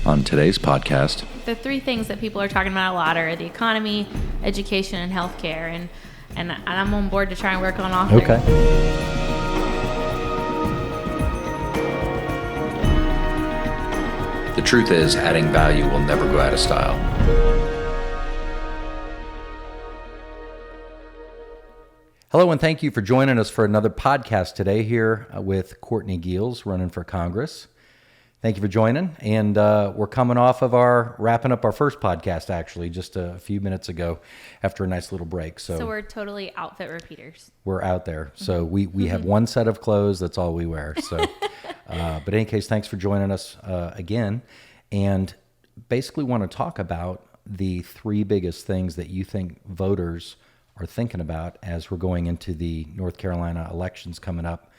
On today's podcast, the three things that people are talking about a lot are the economy, education, and healthcare, and I'm on board to try and work on all three. Okay. The truth is, adding value will never go out of style. Hello, and thank you for joining us for another podcast today here with Courtney Geels, running for Congress. Thank you for joining, and we're coming off of wrapping up our first podcast, actually, just a few minutes ago after a nice little break. So we're totally outfit repeaters. We're out there. So we have one set of clothes, that's all we wear. So, but in any case, thanks for joining us again, and basically want to talk about the three biggest things that you think voters are thinking about as we're going into the North Carolina elections coming up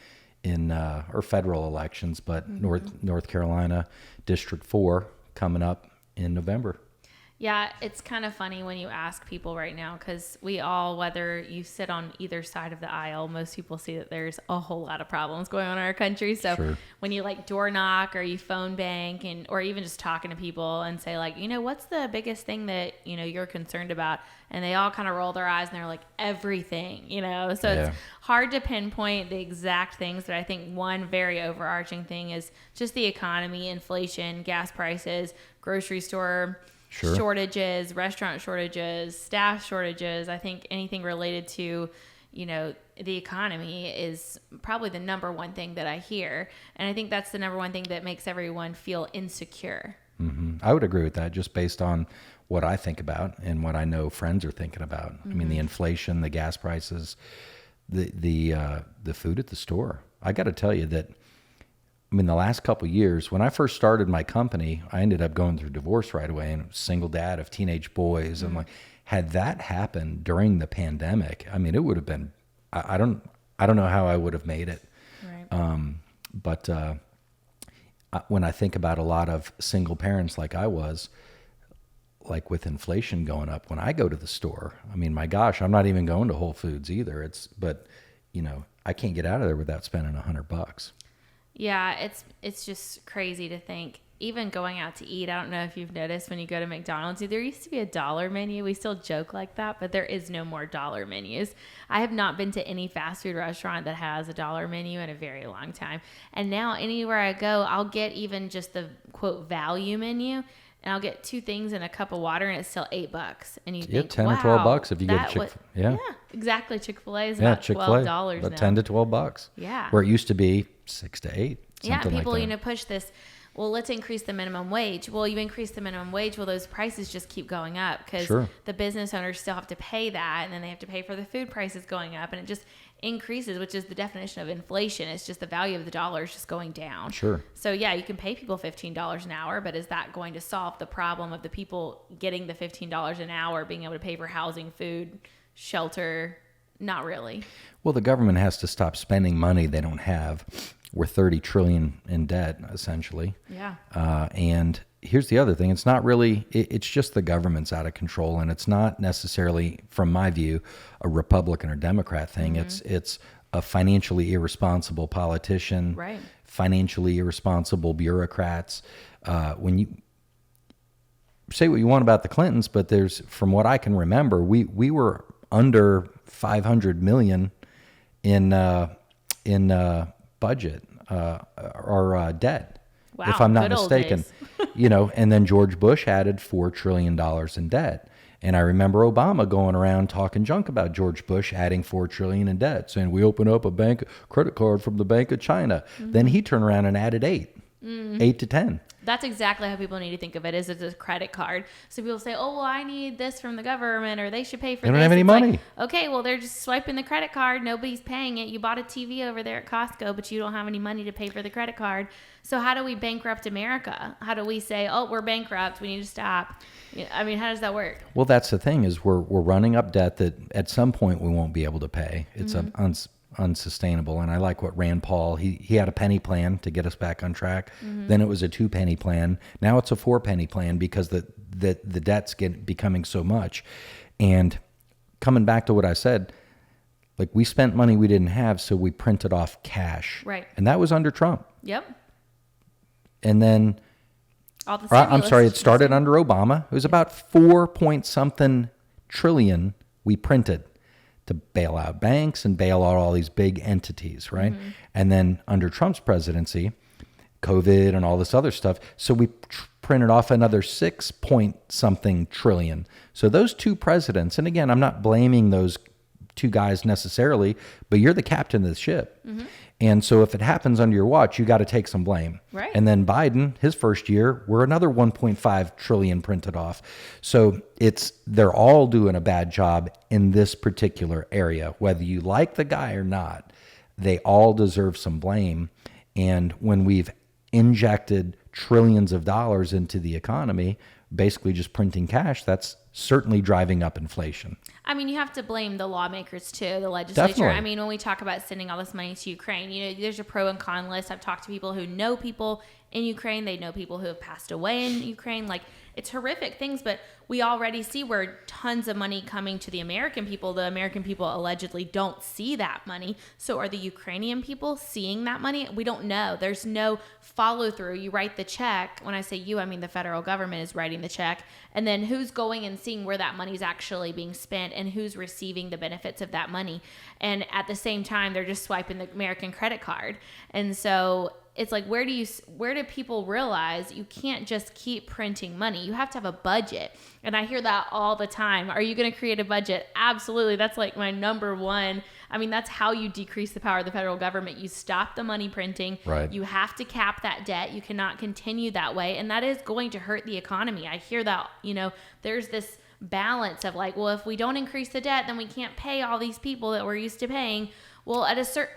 or federal elections, but North Carolina District 4 coming up in November. Yeah, it's kind of funny when you ask people right now, because we all, whether you sit on either side of the aisle, most people see that there's a whole lot of problems going on in our country. So Sure. When you door knock or you phone bank or even just talking to people and say what's the biggest thing that, you're concerned about? And they all kind of roll their eyes and they're like, everything, So It's hard to pinpoint the exact things, but I think one very overarching thing is just the economy, inflation, gas prices, grocery store Sure. shortages, restaurant shortages, staff shortages. I think anything related to, the economy is probably the number one thing that I hear. And I think that's the number one thing that makes everyone feel insecure. Mm-hmm. I would agree with that, just based on what I think about and what I know friends are thinking about. I mean, the inflation, the gas prices, the food at the store. I got to tell you that, the last couple of years, when I first started my company, I ended up going through divorce right away, and I was a single dad of teenage boys. And had that happened during the pandemic, it would have been, I don't know how I would have made it. Right. But when I think about a lot of single parents like I was, with inflation going up, when I go to the store, my gosh, I'm not even going to Whole Foods either. But I can't get out of there without spending $100. Yeah, it's just crazy to think. Even going out to eat, I don't know if you've noticed when you go to McDonald's, there used to be a dollar menu. We still joke like that, but there is no more dollar menus. I have not been to any fast food restaurant that has a dollar menu in a very long time. And now anywhere I go, I'll get even just the quote value menu, and I'll get two things and a cup of water, and it's still $8. And you think, 10 wow, or $12 if you go to Chick-fil-A. Yeah, exactly. Chick-fil-A is about $12 about now. $10 to $12. Yeah. Where it used to be $6 to $8. Yeah, people, like that. push this. Well, let's increase the minimum wage. Well, you increase the minimum wage. Well, those prices just keep going up because Sure. the business owners still have to pay that, and then they have to pay for the food prices going up, and it just increases, which is the definition of inflation. It's just the value of the dollar is just going down. Sure. So yeah, you can pay people $15 an hour, but is that going to solve the problem of the people getting the $15 an hour, being able to pay for housing, food, shelter? Not really. Well, the government has to stop spending money they don't have. We're $30 trillion in debt, essentially. Yeah. And here's the other thing. It's not really, it's just the government's out of control. And it's not necessarily, from my view, a Republican or Democrat thing. It's a financially irresponsible politician, Right. financially irresponsible bureaucrats. When you say what you want about the Clintons, but from what I can remember, we were under $500 million in budget or debt, Wow, if I'm not good old mistaken. days. And then George Bush added $4 trillion in debt. And I remember Obama going around talking junk about George Bush adding $4 trillion in debt, saying we open up a bank credit card from the Bank of China. Then he turned around and added 8 to 10. That's exactly how people need to think of it, is it's a credit card. So people say, oh, well, I need this from the government, or they should pay for this. They don't have any It's money. Okay, well, they're just swiping the credit card. Nobody's paying it. You bought a TV over there at Costco, but you don't have any money to pay for the credit card. So how do we bankrupt America? How do we say, oh, we're bankrupt, we need to stop? How does that work? Well, that's the thing, is we're running up debt that at some point we won't be able to pay. It's unsustainable. And I like what Rand Paul, he had a penny plan to get us back on track. Then it was a 2-penny plan. Now it's a 4-penny plan because the debt's becoming so much. And coming back to what I said, like, we spent money we didn't have, so we printed off cash. Right. And that was under Trump. Yep. And then All the I'm sorry, it stimulus. started under Obama. It was about 4 point something trillion we printed to bail out banks and bail out all these big entities, right? And then under Trump's presidency, COVID and all this other stuff, so we printed off another 6 point something trillion. So those two presidents, and again, I'm not blaming those two guys necessarily, but you're the captain of the ship. And so if it happens under your watch, you got to take some blame. Right. And then Biden, his first year, we're another 1.5 trillion printed off. So they're all doing a bad job in this particular area. Whether you like the guy or not, they all deserve some blame. And when we've injected trillions of dollars into the economy, basically just printing cash, that's certainly driving up inflation. I mean, you have to blame the lawmakers too, the legislature. Definitely. I mean, when we talk about sending all this money to Ukraine, there's a pro and con list. I've talked to people who know people in Ukraine. They know people who have passed away in Ukraine. Like, it's horrific things, but we already see where tons of money coming to the American people. The American people allegedly don't see that money. So are the Ukrainian people seeing that money? We don't know. There's no follow through. You write the check. When I say you, I mean the federal government is writing the check. And then who's going and seeing where that money is actually being spent and who's receiving the benefits of that money. And at the same time, they're just swiping the American credit card. And so it's like, where do people realize you can't just keep printing money? You have to have a budget. And I hear that all the time. Are you going to create a budget? Absolutely. That's like my number one. I mean, that's how you decrease the power of the federal government. You stop the money printing. Right. You have to cap that debt. You cannot continue that way. And that is going to hurt the economy. I hear that, there's this balance of like, well, if we don't increase the debt, then we can't pay all these people that we're used to paying. Well,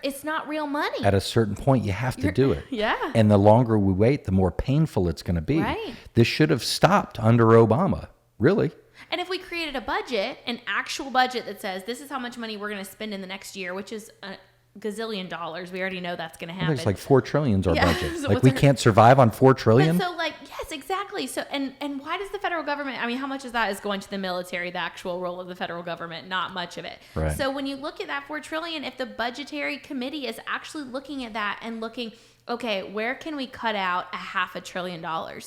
it's not real money. At a certain point, you have to do it. Yeah. And the longer we wait, the more painful it's going to be. Right. This should have stopped under Obama, really. And if we created a budget, an actual budget that says this is how much money we're going to spend in the next year, which is a gazillion dollars, we already know that's going to happen. It's like 4 trillion's our Yeah. budget. So Like we can't survive on 4 trillion. But so yes, exactly. So and why does the federal government? I mean, how much of that is going to the military? The actual role of the federal government, not much of it. Right. So when you look at that 4 trillion, if the budgetary committee is actually looking at that and looking, okay, where can we cut out $500 billion?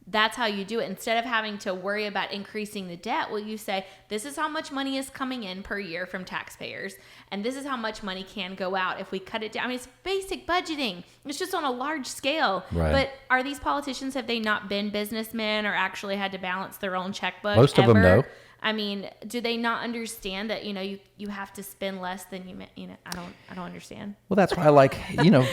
That's how you do it. Instead of having to worry about increasing the debt, well, you say, this is how much money is coming in per year from taxpayers, and this is how much money can go out if we cut it down. I mean, it's basic budgeting. It's just on a large scale. Right. But are these politicians, have they not been businessmen or actually had to balance their own checkbook? Most of them know. I mean, do they not understand that, you have to spend less than I don't understand. Well, that's why I like,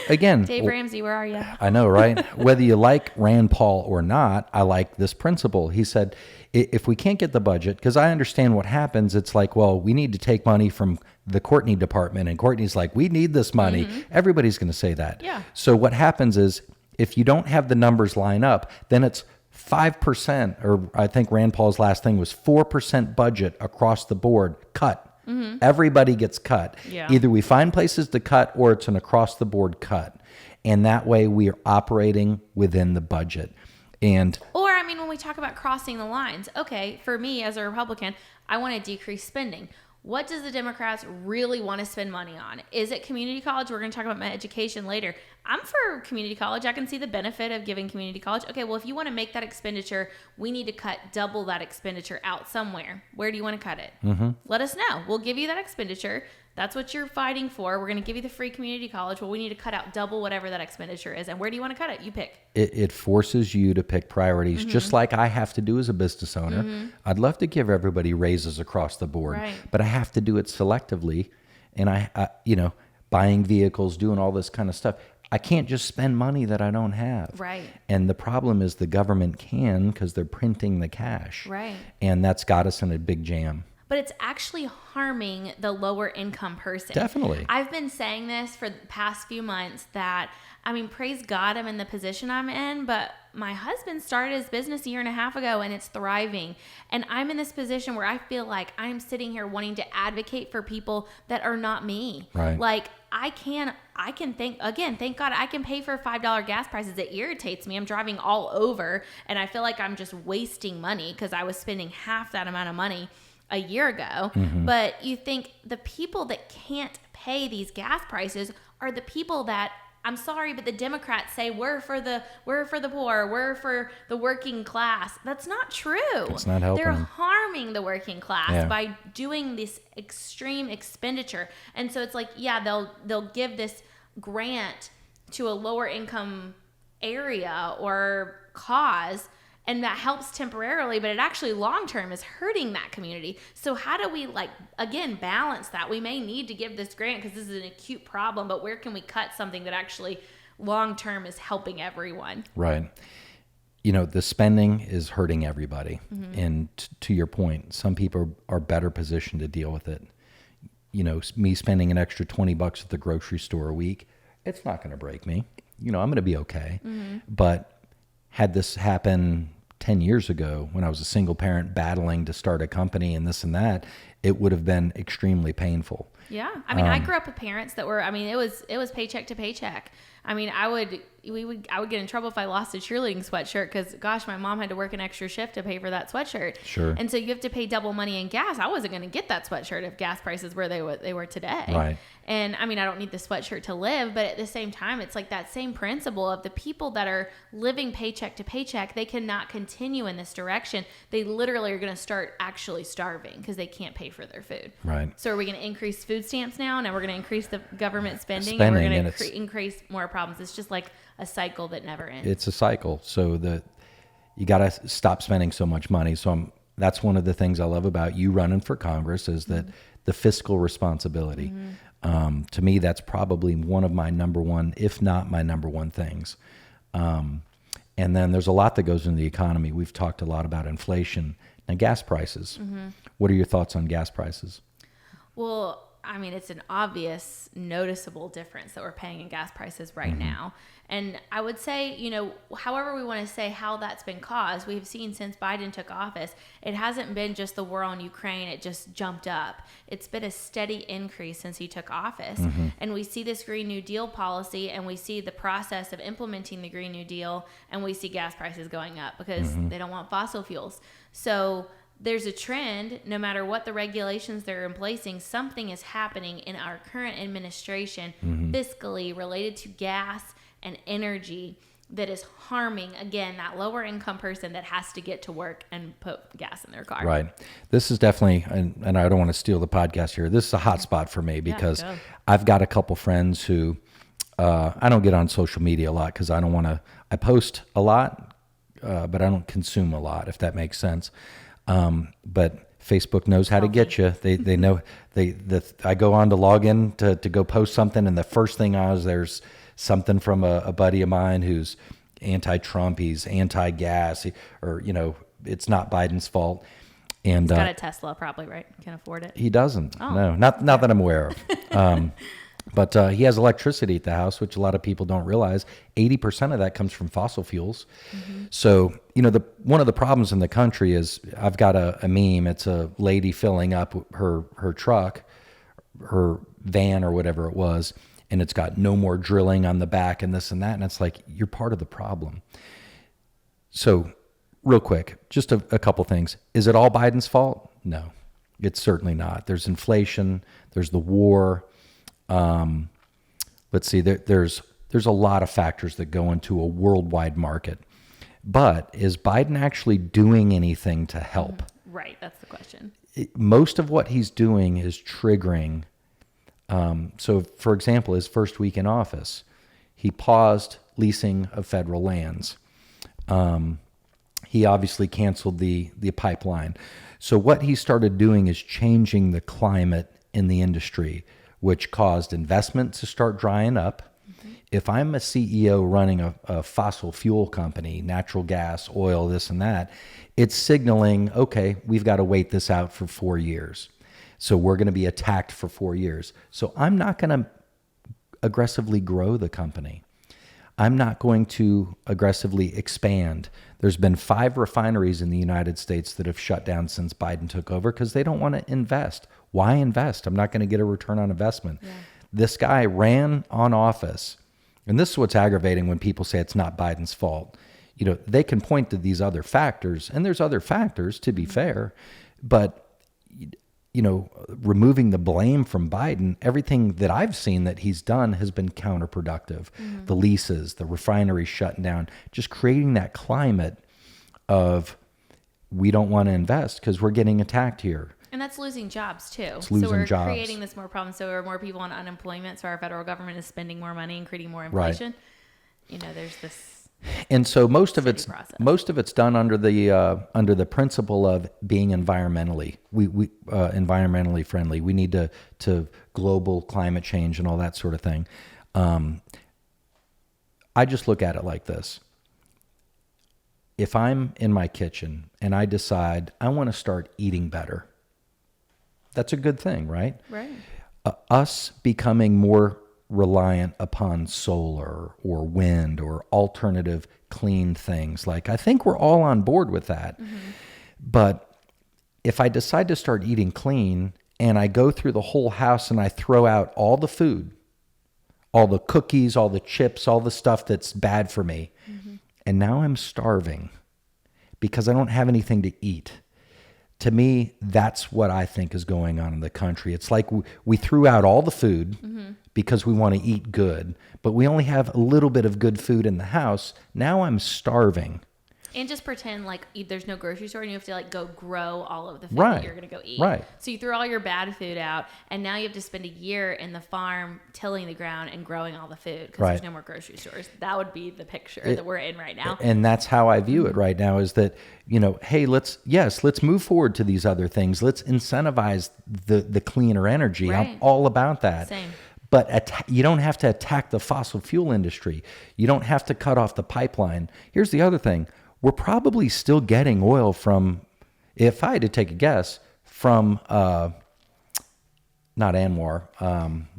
again. Dave Ramsey, where are you? I know, right? Whether you like Rand Paul or not, I like this principle. He said, if we can't get the budget, because I understand what happens, it's like, well, we need to take money from the Courtney department. And Courtney's like, we need this money. Mm-hmm. Everybody's going to say that. Yeah. So what happens is if you don't have the numbers line up, then it's 5%, or I think Rand Paul's last thing was 4% budget across the board cut. Mm-hmm. Everybody gets cut. Yeah. Either we find places to cut or it's an across the board cut. And that way we are operating within the budget. Or, I mean, when we talk about crossing the lines, okay, for me as a Republican, I want to decrease spending. What does the Democrats really want to spend money on? Is it community college? We're going to talk about my education later. I'm for community college. I can see the benefit of giving community college. Okay, well, if you want to make that expenditure, we need to cut double that expenditure out somewhere. Where do you want to cut it? Mm-hmm. Let us know. We'll give you that expenditure. That's what you're fighting for. We're going to give you the free community college. Well, we need to cut out double whatever that expenditure is. And where do you want to cut it? You pick. It forces you to pick priorities, Mm-hmm. just like I have to do as a business owner. Mm-hmm. I'd love to give everybody raises across the board, Right. but I have to do it selectively. And I buying vehicles, doing all this kind of stuff. I can't just spend money that I don't have. Right. And the problem is the government can, because they're printing the cash. Right. And that's got us in a big jam. But it's actually harming the lower income person. Definitely. I've been saying this for the past few months that, I mean, praise God I'm in the position I'm in, but my husband started his business 1.5 years ago and it's thriving. And I'm in this position where I feel like I'm sitting here wanting to advocate for people that are not me. Right. Like I can thank God I can pay for $5 gas prices. It irritates me. I'm driving all over and I feel like I'm just wasting money because I was spending half that amount of money a year ago. Mm-hmm. But you think the people that can't pay these gas prices are the people that I'm sorry, but the Democrats say we're for the poor, we're for the working class. That's not true. It's not helping They're them. harming the working class Yeah. by doing this extreme expenditure. And so it's like, yeah, they'll give this grant to a lower income area or cause, and that helps temporarily, but it actually long term is hurting that community. So how do we, like, again, balance that? We may need to give this grant because this is an acute problem, but where can we cut something that actually long term is helping everyone? Right. You know, the spending is hurting everybody. And to your point, some people are better positioned to deal with it. You know, me spending an extra $20 at the grocery store a week, it's not going to break me. You know, I'm going to be okay. But had this happen 10 years ago when I was a single parent battling to start a company and this and that, it would have been extremely painful. Yeah. I mean, I grew up with parents that were, I mean, it was paycheck to paycheck. I mean, I would get in trouble if I lost a cheerleading sweatshirt because, gosh, my mom had to work an extra shift to pay for that sweatshirt. Sure. And so you have to pay double money in gas. I wasn't going to get that sweatshirt if gas prices were they were today. Right. And I mean, I don't need the sweatshirt to live, but at the same time, it's like that same principle of the people that are living paycheck to paycheck, they cannot continue in this direction. They literally are going to start actually starving because they can't pay for their food. Right. So are we going to increase food stamps now? Now we're going to increase the government spending Spending, and we're and going it's- to increase more problems. It's just like a cycle that never ends. It's a cycle. So you got to stop spending so much money. So that's one of the things I love about you running for Congress is that the fiscal responsibility. To me, that's probably one of my number one, if not my number one things. And then there's a lot that goes into the economy. We've talked a lot about inflation and gas prices. What are your thoughts on gas prices? Well, I mean, it's an obvious, noticeable difference that we're paying in gas prices right now. And I would say, you know, however we want to say how that's been caused, we've seen since Biden took office, it hasn't been just the war on Ukraine. It just jumped up. It's been a steady increase since he took office. And we see this Green New Deal policy and we see the process of implementing the Green New Deal and we see gas prices going up because they don't want fossil fuels. So there's a trend, no matter what the regulations they're in placing, something is happening in our current administration fiscally related to gas and energy that is harming, again, that lower income person that has to get to work and put gas in their car. Right. This is definitely, and I don't want to steal the podcast here, this is a hot spot for me because go. I've got a couple friends who, I don't get on social media a lot because I don't want to, I post a lot, but I don't consume a lot, if that makes sense. But Facebook knows how to get you. They know I go on to log in to go post something, and the first thing there's something from a buddy of mine who's anti-Trump, he's anti-gas, or you know, it's not Biden's fault. And He's got a Tesla, probably, right? Can afford it. he doesn't. Oh. No, not that I'm aware of. But he has electricity at the house, which a lot of people don't realize. 80% of that comes from fossil fuels. So, you know, one of the problems in the country is I've got a meme. It's a lady filling up her truck, her van or whatever it was, and it's got no more drilling on the back and this and that. And it's like, you're part of the problem. So real quick, just a couple things. Is it all Biden's fault? No, it's certainly not. There's inflation. There's the war. Let's see, there's a lot of factors that go into a worldwide market. But is Biden actually doing anything to help? Right, that's the question. Most of what he's doing is triggering. So, for example, his first week in office, he paused leasing of federal lands. He obviously canceled the pipeline. So what he started doing is changing the climate in the industry, which caused investment to start drying up. If I'm a CEO running a fossil fuel company, natural gas, oil, this and that, it's signaling, okay, we've got to wait this out for 4 years. So we're going to be attacked for 4 years. So I'm not going to aggressively grow the company. I'm not going to aggressively expand. There's been 5 refineries in the United States that have shut down since Biden took over because they don't want to invest. Why invest? I'm not going to get a return on investment. Yeah. This guy ran on office, and this is what's aggravating when people say it's not Biden's fault. You know, they can point to these other factors, and there's other factors, to be fair, but removing the blame from Biden, everything that I've seen that he's done has been counterproductive. The leases, the refineries shutting down, just creating that climate of we don't want to invest because we're getting attacked here. And that's losing jobs too. It's losing so we're jobs. creating this more problem. So are more people on unemployment. So our federal government is spending more money and creating more inflation. There's this. And so most of it's process. done under the principle of being environmentally environmentally friendly. We need to global climate change and all that sort of thing. I just look at it like this. If I'm in my kitchen and I decide I want to start eating better, that's a good thing, right? Right. Us becoming more reliant upon solar or wind or alternative clean things. Like, I think we're all on board with that. But if I decide to start eating clean and I go through the whole house and I throw out all the food, all the cookies, all the chips, all the stuff that's bad for me, and now I'm starving because I don't have anything to eat. To me, that's what I think is going on in the country. It's like we threw out all the food because we want to eat good, but we only have a little bit of good food in the house. Now I'm starving. And just pretend like there's no grocery store and you have to like go grow all of the food Right. that you're going to go eat. Right. So you throw all your bad food out and now you have to spend a year in the farm tilling the ground and growing all the food because Right. there's no more grocery stores. That would be the picture that we're in right now. And that's how I view it right now, is that, hey, let's move forward to these other things. Let's incentivize the cleaner energy. Right. I'm all about that. Same. But you don't have to attack the fossil fuel industry. You don't have to cut off the pipeline. Here's the other thing. We're probably still getting oil from, if I had to take a guess, from, not Anwar,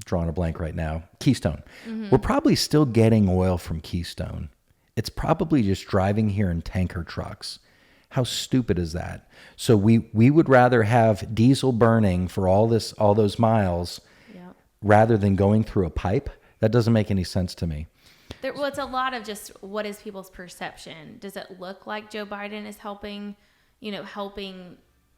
drawing a blank right now, Keystone. We're probably still getting oil from Keystone. It's probably just driving here in tanker trucks. How stupid is that? So we would rather have diesel burning for all those miles rather than going through a pipe. That doesn't make any sense to me. Well, it's a lot of just what is people's perception. Does it look like Joe Biden is helping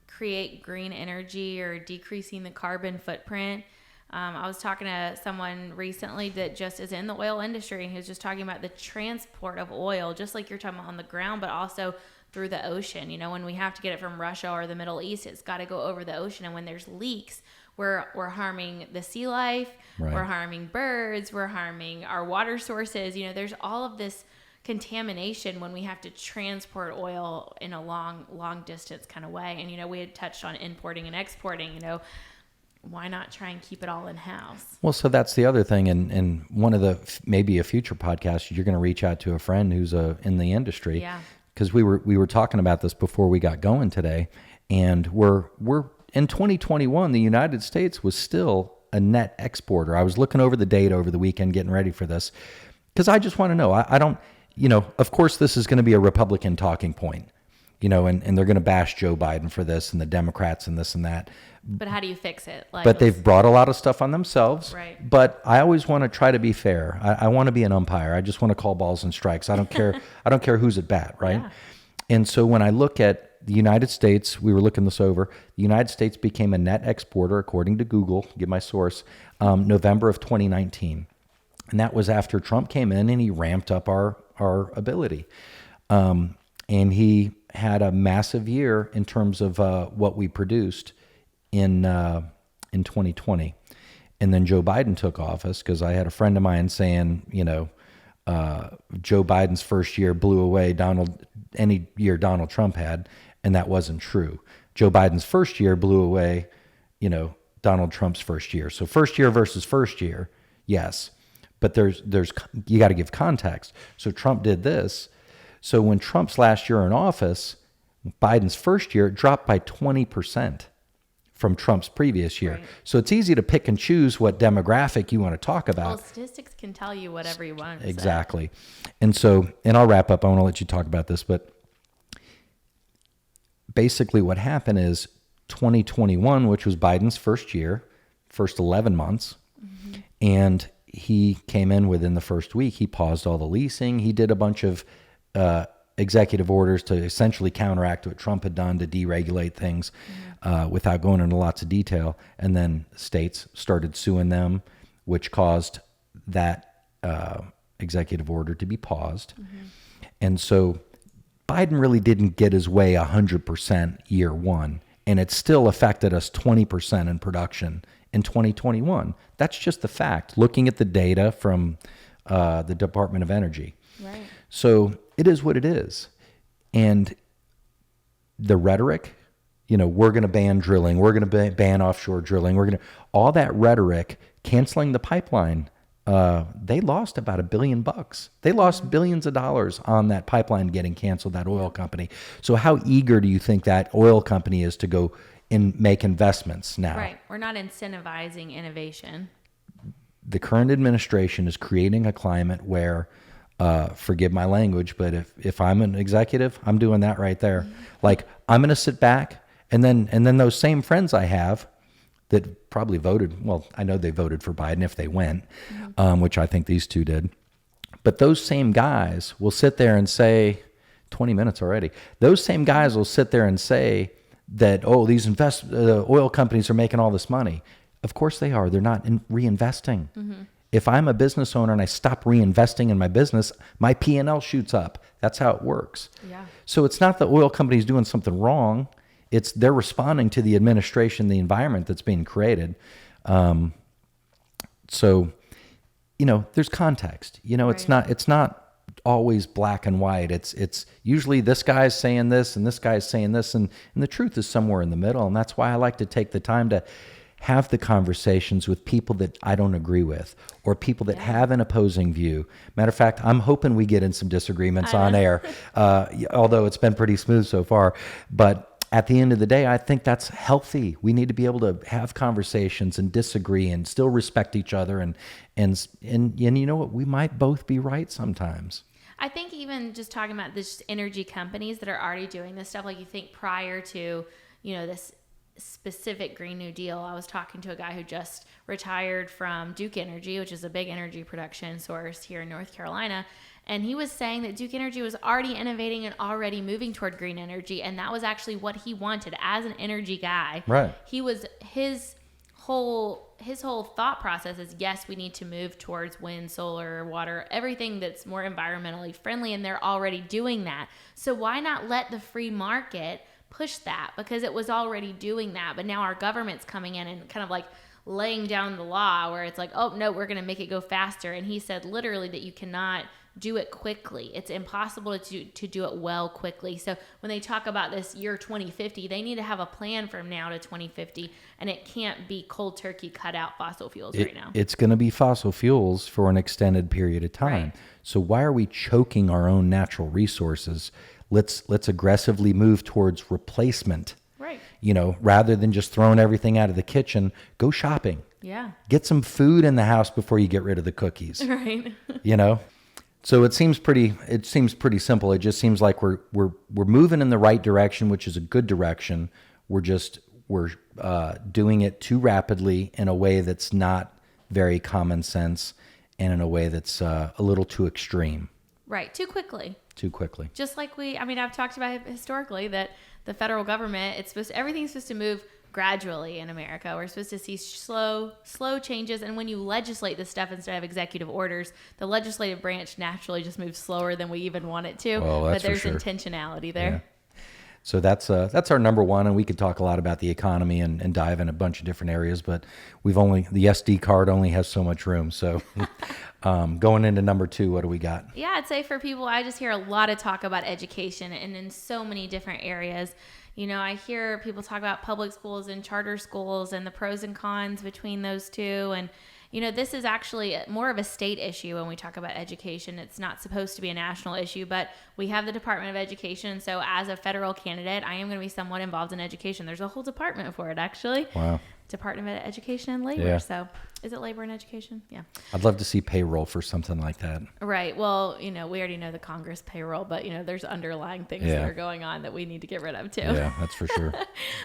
create green energy or decreasing the carbon footprint? I was talking to someone recently that just is in the oil industry, and he was just talking about the transport of oil, just like you're talking about on the ground, but also through the ocean. When we have to get it from Russia or the Middle East, it's got to go over the ocean. And when there's leaks, we're harming the sea life, Right. We're harming birds, we're harming our water sources. There's all of this contamination when we have to transport oil in a long distance kind of way. And, we had touched on importing and exporting, why not try and keep it all in house? Well, so that's the other thing. And one of maybe a future podcast, you're going to reach out to a friend who's in the industry. Yeah. Because we were talking about this before we got going today. And we're in 2021, the United States was still a net exporter. I was looking over the data over the weekend, getting ready for this, because I just want to know. I don't, of course, this is going to be a Republican talking point, and they're going to bash Joe Biden for this and the Democrats and this and that. But how do you fix it? But they've brought a lot of stuff on themselves. Right. But I always want to try to be fair. I want to be an umpire. I just want to call balls and strikes. I don't care. I don't care who's at bat, right? Yeah. And so when I look at the United States, we were looking this over, the United States became a net exporter, according to Google, get my source, November of 2019. And that was after Trump came in and he ramped up our ability. And he had a massive year in terms of what we produced in 2020. And then Joe Biden took office, because I had a friend of mine saying, Joe Biden's first year blew away any year Donald Trump had, and that wasn't true. Joe Biden's first year blew away, Donald Trump's first year. So first year versus first year, yes, but there's you got to give context. So Trump did this. So when Trump's last year in office, Biden's first year dropped by 20% from Trump's previous year. Right. So it's easy to pick and choose what demographic you want to talk about. Well, statistics can tell you whatever you want. Exactly. And I'll wrap up. I want to let you talk about this, but basically what happened is 2021, which was Biden's first year, first 11 months, and he came in within the first week. He paused all the leasing. He did a bunch of executive orders to essentially counteract what Trump had done to deregulate things without going into lots of detail. And then states started suing them, which caused that executive order to be paused. And so Biden really didn't get his way 100% year one, and it still affected us 20% in production in 2021. That's just the fact, looking at the data from the Department of Energy. Right. So it is what it is. And the rhetoric, we're going to ban drilling, we're going to ban offshore drilling, all that rhetoric, canceling the pipeline, they lost about $1 billion. They lost billions of dollars on that pipeline getting canceled, that oil company. So how eager do you think that oil company is to go and make investments now? Right. We're not incentivizing innovation. The current administration is creating a climate where, forgive my language, but if I'm an executive, I'm doing that right there. Like, I'm going to sit back, and then those same friends I have that probably voted, well, I know they voted for Biden if they went, which I think these two did. But those same guys will sit there and say, 20 minutes already, those same guys will sit there and say that, these oil companies are making all this money. Of course they are. They're not reinvesting. If I'm a business owner and I stop reinvesting in my business, my P&L shoots up. That's how it works. Yeah. So it's not the oil companies doing something wrong. It's they're responding to the administration, the environment that's being created. So, there's context. Right. It's not always black and white. It's usually this guy's saying this and this guy's saying this, and the truth is somewhere in the middle. And that's why I like to take the time to have the conversations with people that I don't agree with, or people that have an opposing view. Matter of fact, I'm hoping we get in some disagreements on air, although it's been pretty smooth so far. But at the end of the day, I think that's healthy. We need to be able to have conversations and disagree and still respect each other. And you know what? We might both be right sometimes. I think even just talking about this energy companies that are already doing this stuff, like you think prior to, this specific Green New Deal, I was talking to a guy who just retired from Duke Energy, which is a big energy production source here in North Carolina. And he was saying that Duke Energy was already innovating and already moving toward green energy. And that was actually what he wanted as an energy guy. Right. His whole thought process is, yes, we need to move towards wind, solar, water, everything that's more environmentally friendly. And they're already doing that. So why not let the free market push that? Because it was already doing that. But now our government's coming in and kind of like laying down the law where it's like, oh, no, we're going to make it go faster. And he said literally that you cannot do it quickly. It's impossible to do it well quickly. So when they talk about this year 2050, they need to have a plan from now to 2050, and it can't be cold turkey cut out fossil fuels right now. It's going to be fossil fuels for an extended period of time. Right. So why are we choking our own natural resources? Let's aggressively move towards replacement. Right. Rather than just throwing everything out of the kitchen, go shopping. Yeah. Get some food in the house before you get rid of the cookies. Right. So it seems pretty simple. It just seems like we're moving in the right direction, which is a good direction. We're doing it too rapidly in a way that's not very common sense, and in a way that's a little too extreme. Right. Too quickly. Just like I've talked about historically that the federal government, everything's supposed to move gradually in America. We're supposed to see slow changes. And when you legislate this stuff instead of executive orders, the legislative branch naturally just moves slower than we even want it to. Well, but there's intentionality there. Yeah. So that's our number one. And we could talk a lot about the economy and dive in a bunch of different areas, but the SD card only has so much room. So going into number two, what do we got? Yeah, I'd say for people, I just hear a lot of talk about education and in so many different areas. I hear people talk about public schools and charter schools and the pros and cons between those two. And, this is actually more of a state issue when we talk about education. It's not supposed to be a national issue, but we have the Department of Education. So as a federal candidate, I am going to be somewhat involved in education. There's a whole department for it, actually. Wow. Department of Education and Labor. Yeah. So is it labor and education? Yeah. I'd love to see payroll for something like that. Right. Well, we already know the Congress payroll, but there's underlying things that are going on that we need to get rid of too. Yeah, that's for sure.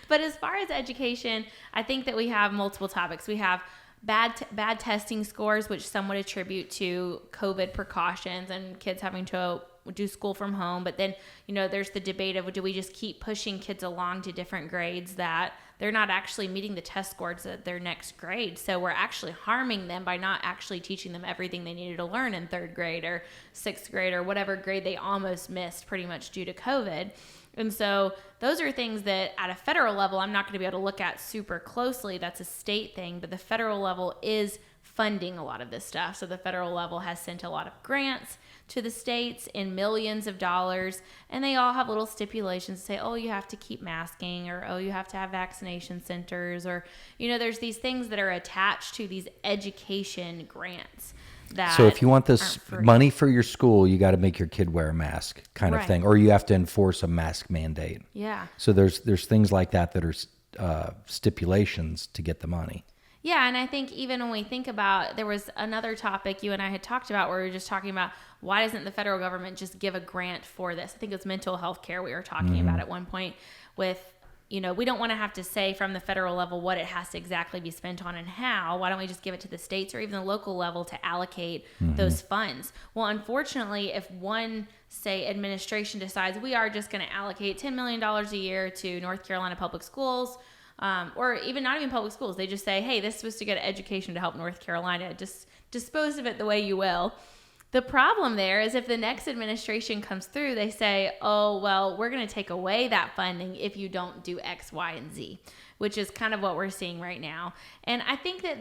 But as far as education, I think that we have multiple topics. We have bad testing scores, which some would attribute to COVID precautions and kids having to do school from home. But then, there's the debate of, do we just keep pushing kids along to different grades that they're not actually meeting the test scores at their next grade? So we're actually harming them by not actually teaching them everything they needed to learn in 3rd grade or 6th grade or whatever grade they almost missed pretty much due to COVID. And so those are things that at a federal level, I'm not going to be able to look at super closely. That's a state thing, but the federal level is funding a lot of this stuff. So the federal level has sent a lot of grants to the states in millions of dollars, and they all have little stipulations to say, oh, you have to keep masking, or, oh, you have to have vaccination centers, or, there's these things that are attached to these education grants. So if you want this money for your school, you got to make your kid wear a mask kind of thing, or you have to enforce a mask mandate. Yeah. So there's things like that are stipulations to get the money. Yeah, and I think even when we think about, there was another topic you and I had talked about where we were just talking about, why doesn't the federal government just give a grant for this? I think it was mental health care we were talking about at one point with, we don't want to have to say from the federal level what it has to exactly be spent on and how. Why don't we just give it to the states or even the local level to allocate those funds? Well, unfortunately, if one, say, administration decides we are just going to allocate $10 million a year to North Carolina public schools, or even not even public schools, they just say, hey, this was to get education to help North Carolina, just dispose of it the way you will. The problem there is if the next administration comes through, they say, oh, well, we're going to take away that funding if you don't do X, Y, and Z, which is kind of what we're seeing right now. And I think that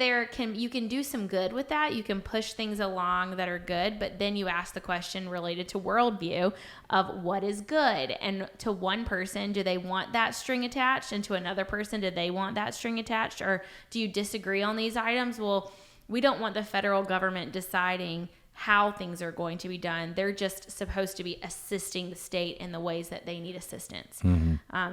you can do some good with that. You can push things along that are good, but then you ask the question related to worldview of what is good. And to one person, do they want that string attached? And to another person, do they want that string attached? Or do you disagree on these items? Well, we don't want the federal government deciding how things are going to be done. They're just supposed to be assisting the state in the ways that they need assistance.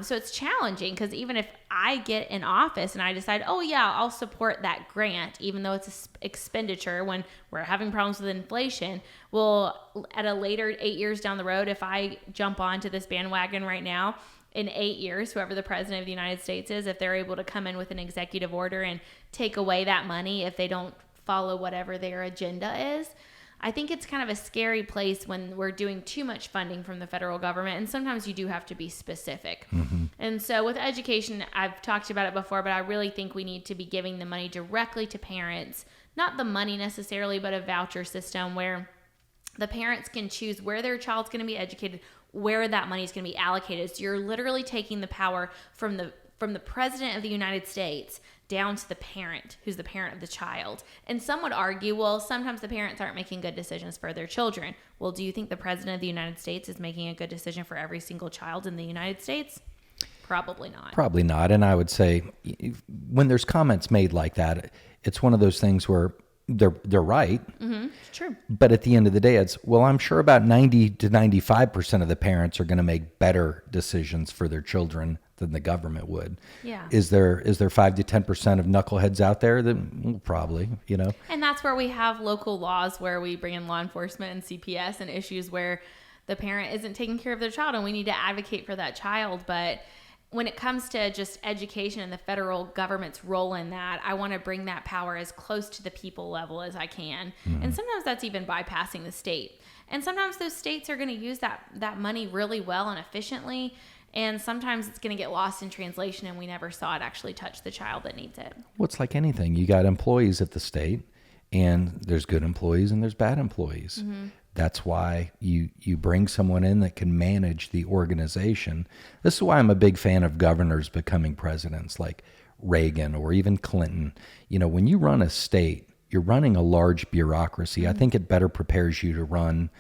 So it's challenging because even if I get in office and I decide, oh yeah, I'll support that grant, even though it's an expenditure when we're having problems with inflation, well, at a later 8 years down the road, if I jump onto this bandwagon right now, in 8 years, whoever the president of the United States is, if they're able to come in with an executive order and take away that money if they don't follow whatever their agenda is, I think it's kind of a scary place when we're doing too much funding from the federal government, and sometimes you do have to be specific. And so with education, I've talked about it before, but I really think we need to be giving the money directly to parents, not the money necessarily, but a voucher system where the parents can choose where their child's going to be educated, where that money is going to be allocated. So you're literally taking the power from the president of the United States down to the parent, who's the parent of the child. And some would argue, well, sometimes the parents aren't making good decisions for their children. Well, do you think the president of the United States is making a good decision for every single child in the United States? Probably not. Probably not. And I would say when there's comments made like that, it's one of those things where they're right. It's true. But at the end of the day, it's, well, I'm sure about 90 to 95% of the parents are going to make better decisions for their children than the government would. Yeah. Is there 5 to 10% of knuckleheads out there? That probably, And that's where we have local laws where we bring in law enforcement and CPS and issues where the parent isn't taking care of their child, and we need to advocate for that child. But when it comes to just education and the federal government's role in that, I want to bring that power as close to the people level as I can. And sometimes that's even bypassing the state. And sometimes those states are going to use that money really well and efficiently. And sometimes it's going to get lost in translation and we never saw it actually touch the child that needs it. Well, it's like anything. You got employees at the state, and there's good employees and there's bad employees. That's why you bring someone in that can manage the organization. This is why I'm a big fan of governors becoming presidents like Reagan or even Clinton. When you run a state, you're running a large bureaucracy. I think it better prepares you to run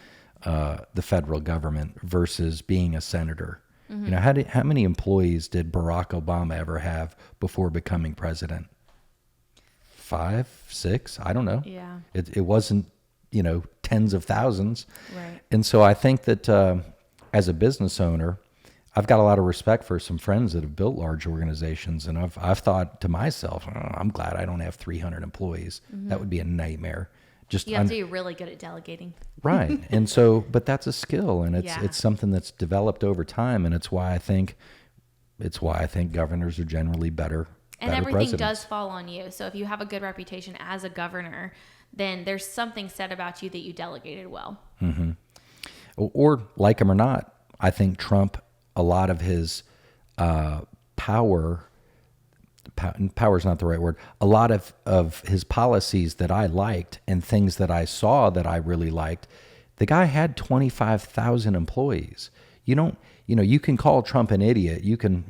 the federal government versus being a senator. How many employees did Barack Obama ever have before becoming president? 5, 6? I don't know. Yeah. It wasn't, tens of thousands. Right. And so I think that as a business owner, I've got a lot of respect for some friends that have built large organizations. And I've thought to myself, I'm glad I don't have 300 employees. That would be a nightmare. You have to be really good at delegating. Right. And so, but that's a skill, and it's something that's developed over time. And it's why I think governors are generally better. And better everything presidents. does fall on you. So if you have a good reputation as a governor, then there's something said about you that you delegated well. or like him or not, I think Trump, a lot of his power is not the right word. A lot of his policies that I liked and things that I saw that I really liked, the guy had 25,000 employees. You can call Trump an idiot. You can,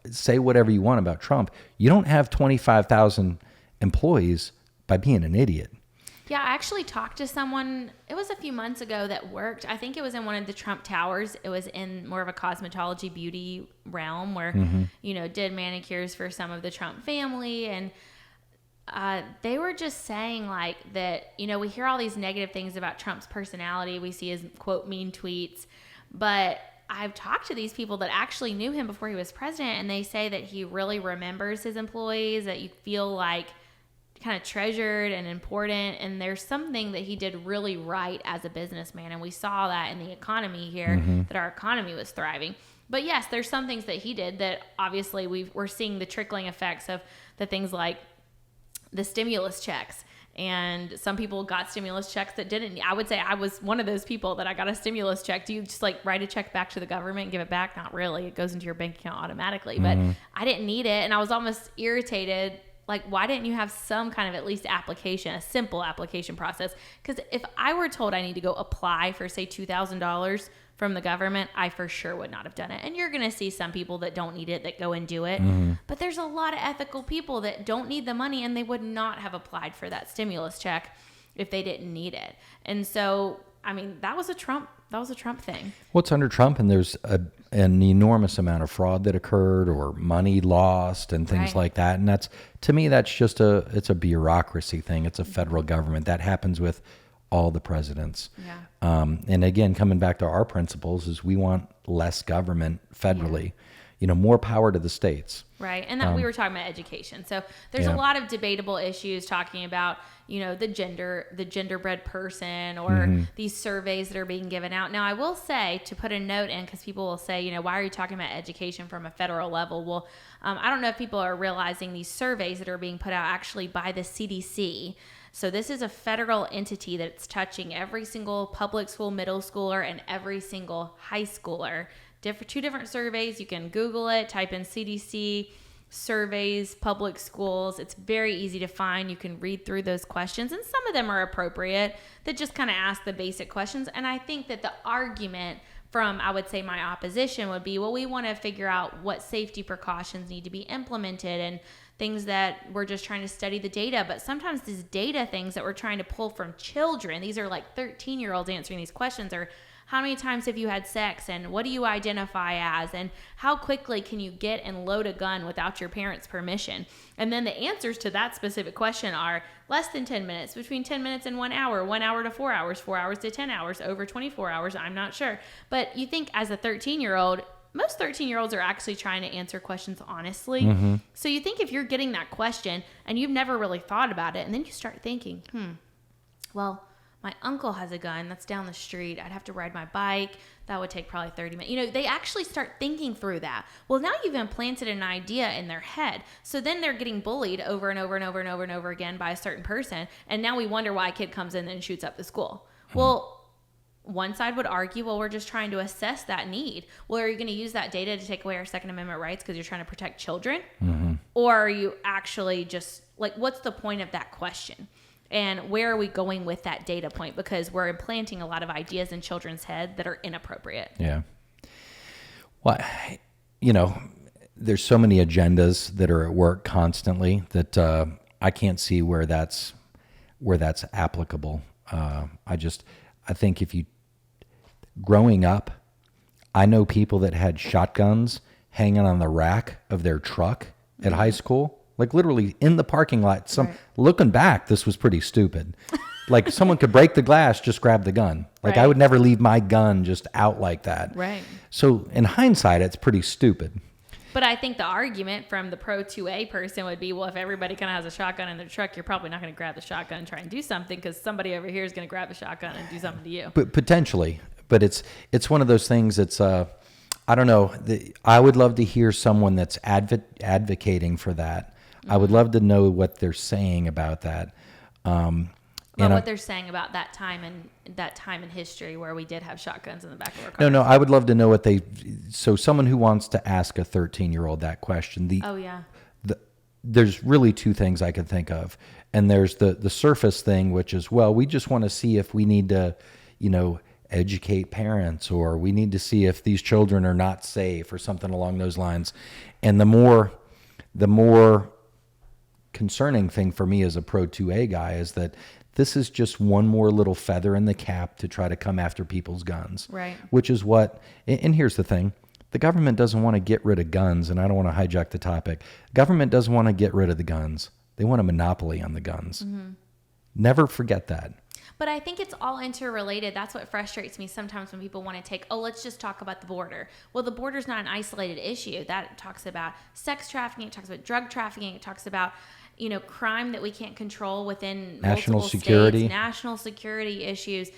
say whatever you want about Trump. You don't have 25,000 employees by being an idiot. Yeah, I actually talked to someone, it was a few months ago, that worked, I think it was in one of the Trump towers. It was in more of a cosmetology beauty realm where, did manicures for some of the Trump family. And they were just saying like that, we hear all these negative things about Trump's personality. We see his quote mean tweets, but I've talked to these people that actually knew him before he was president, and they say that he really remembers his employees, that you feel like kind of treasured and important, and there's something that he did really right as a businessman, and we saw that in the economy here, that our economy was thriving. But yes, there's some things that he did that obviously we're seeing the trickling effects of the things like the stimulus checks. And some people got stimulus checks that didn't. I would say I was one of those people that I got a stimulus check. Do you just like write a check back to the government and give it back? Not really. It goes into your bank account automatically. But I didn't need it, and I was almost irritated. Like, why didn't you have some kind of at least application, a simple application process? Because if I were told I need to go apply for, say, $2,000 from the government, I for sure would not have done it. And you're going to see some people that don't need it that go and do it. But there's a lot of ethical people that don't need the money, and they would not have applied for that stimulus check if they didn't need it. And so, I mean, that was a Trump thing. Well, it's under Trump, and there's an enormous amount of fraud that occurred or money lost and things like that. And that's, to me, that's just it's a bureaucracy thing. It's a federal government. That happens with all the presidents. Yeah. And again, coming back to our principles, is we want less government federally, more power to the states. Right. And that we were talking about education. So there's a lot of debatable issues talking about, the genderbread person, or these surveys that are being given out. Now, I will say, to put a note in, because people will say, why are you talking about education from a federal level? Well, I don't know if people are realizing these surveys that are being put out actually by the CDC. So this is a federal entity that's touching every single public school, middle schooler, and every single high schooler. Two different surveys. You can Google it, type in CDC surveys, public schools. It's very easy to find. You can read through those questions, and some of them are appropriate that just kind of ask the basic questions. And I think that the argument from, I would say, my opposition would be, well, we want to figure out what safety precautions need to be implemented and things that we're just trying to study the data. But sometimes these data things that we're trying to pull from children, these are like 13-year-olds answering these questions, are how many times have you had sex, and what do you identify as, and how quickly can you get and load a gun without your parents' permission? And then the answers to that specific question are less than 10 minutes, between 10 minutes and 1 hour, 1 hour to 4 hours, 4 hours to 10 hours, over 24 hours, I'm not sure. But you think as a 13-year-old, most 13-year-olds are actually trying to answer questions honestly. So you think if you're getting that question and you've never really thought about it, and then you start thinking, well, my uncle has a gun that's down the street. I'd have to ride my bike. That would take probably 30 minutes. They actually start thinking through that. Well, now you've implanted an idea in their head. So then they're getting bullied over and over and over and over and over again by a certain person. And now we wonder why a kid comes in and shoots up the school. Well, one side would argue, well, we're just trying to assess that need. Well, are you going to use that data to take away our Second Amendment rights because you're trying to protect children? Or are you actually just, like, what's the point of that question? And where are we going with that data point? Because we're implanting a lot of ideas in children's head that are inappropriate. Yeah. Well, there's so many agendas that are at work constantly that I can't see where that's applicable. I think growing up, I know people that had shotguns hanging on the rack of their truck at high school. Like literally in the parking lot. Looking back, this was pretty stupid. Like someone could break the glass, just grab the gun. Like I would never leave my gun just out like that. Right. So in hindsight, it's pretty stupid. But I think the argument from the pro 2A person would be, well, if everybody kind of has a shotgun in their truck, you're probably not going to grab the shotgun and try and do something because somebody over here is going to grab the shotgun and do something to you. But potentially. But it's one of those things that's, I don't know. I would love to hear someone that's advocating for that. I would love to know what they're saying about that. About what they're saying about that time in history where we did have shotguns in the back of our cars. No, I would love to know what so someone who wants to ask a 13-year-old that question, there's really two things I could think of. And there's the surface thing, which is, well, we just want to see if we need to, educate parents, or we need to see if these children are not safe or something along those lines. And the more concerning thing for me as a Pro 2A guy is that this is just one more little feather in the cap to try to come after people's guns. Right. Which is and here's the thing. The government doesn't want to get rid of guns, and I don't want to hijack the topic. Government doesn't want to get rid of the guns. They want a monopoly on the guns. Mm-hmm. Never forget that. But I think it's all interrelated. That's what frustrates me sometimes when people want to let's just talk about the border. Well, the border's not an isolated issue. That talks about sex trafficking. It talks about drug trafficking. It talks about crime that we can't control within national multiple security states, national security issues,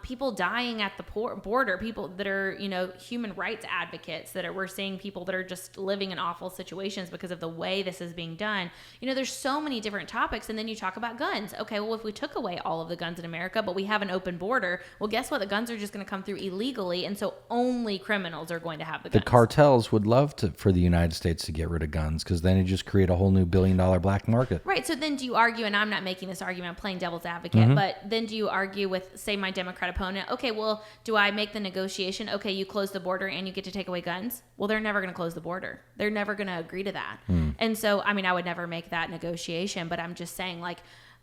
people dying at the border, people that are, human rights advocates we're seeing people that are just living in awful situations because of the way this is being done. There's so many different topics. And then you talk about guns. Okay, well, if we took away all of the guns in America, but we have an open border, well, guess what? The guns are just going to come through illegally. And so only criminals are going to have the guns. The cartels would love for the United States to get rid of guns, because then it just create a whole new $1 billion black market. Right. So then do you argue, and I'm not making this argument, I'm playing devil's advocate, mm-hmm. but then do you argue with, say, my Democrat opponent, okay, well, do I make the negotiation? Okay, you close the border and you get to take away guns? Well, they're never going to close the border. They're never going to agree to that. And so, I would never make that negotiation, but I'm just saying,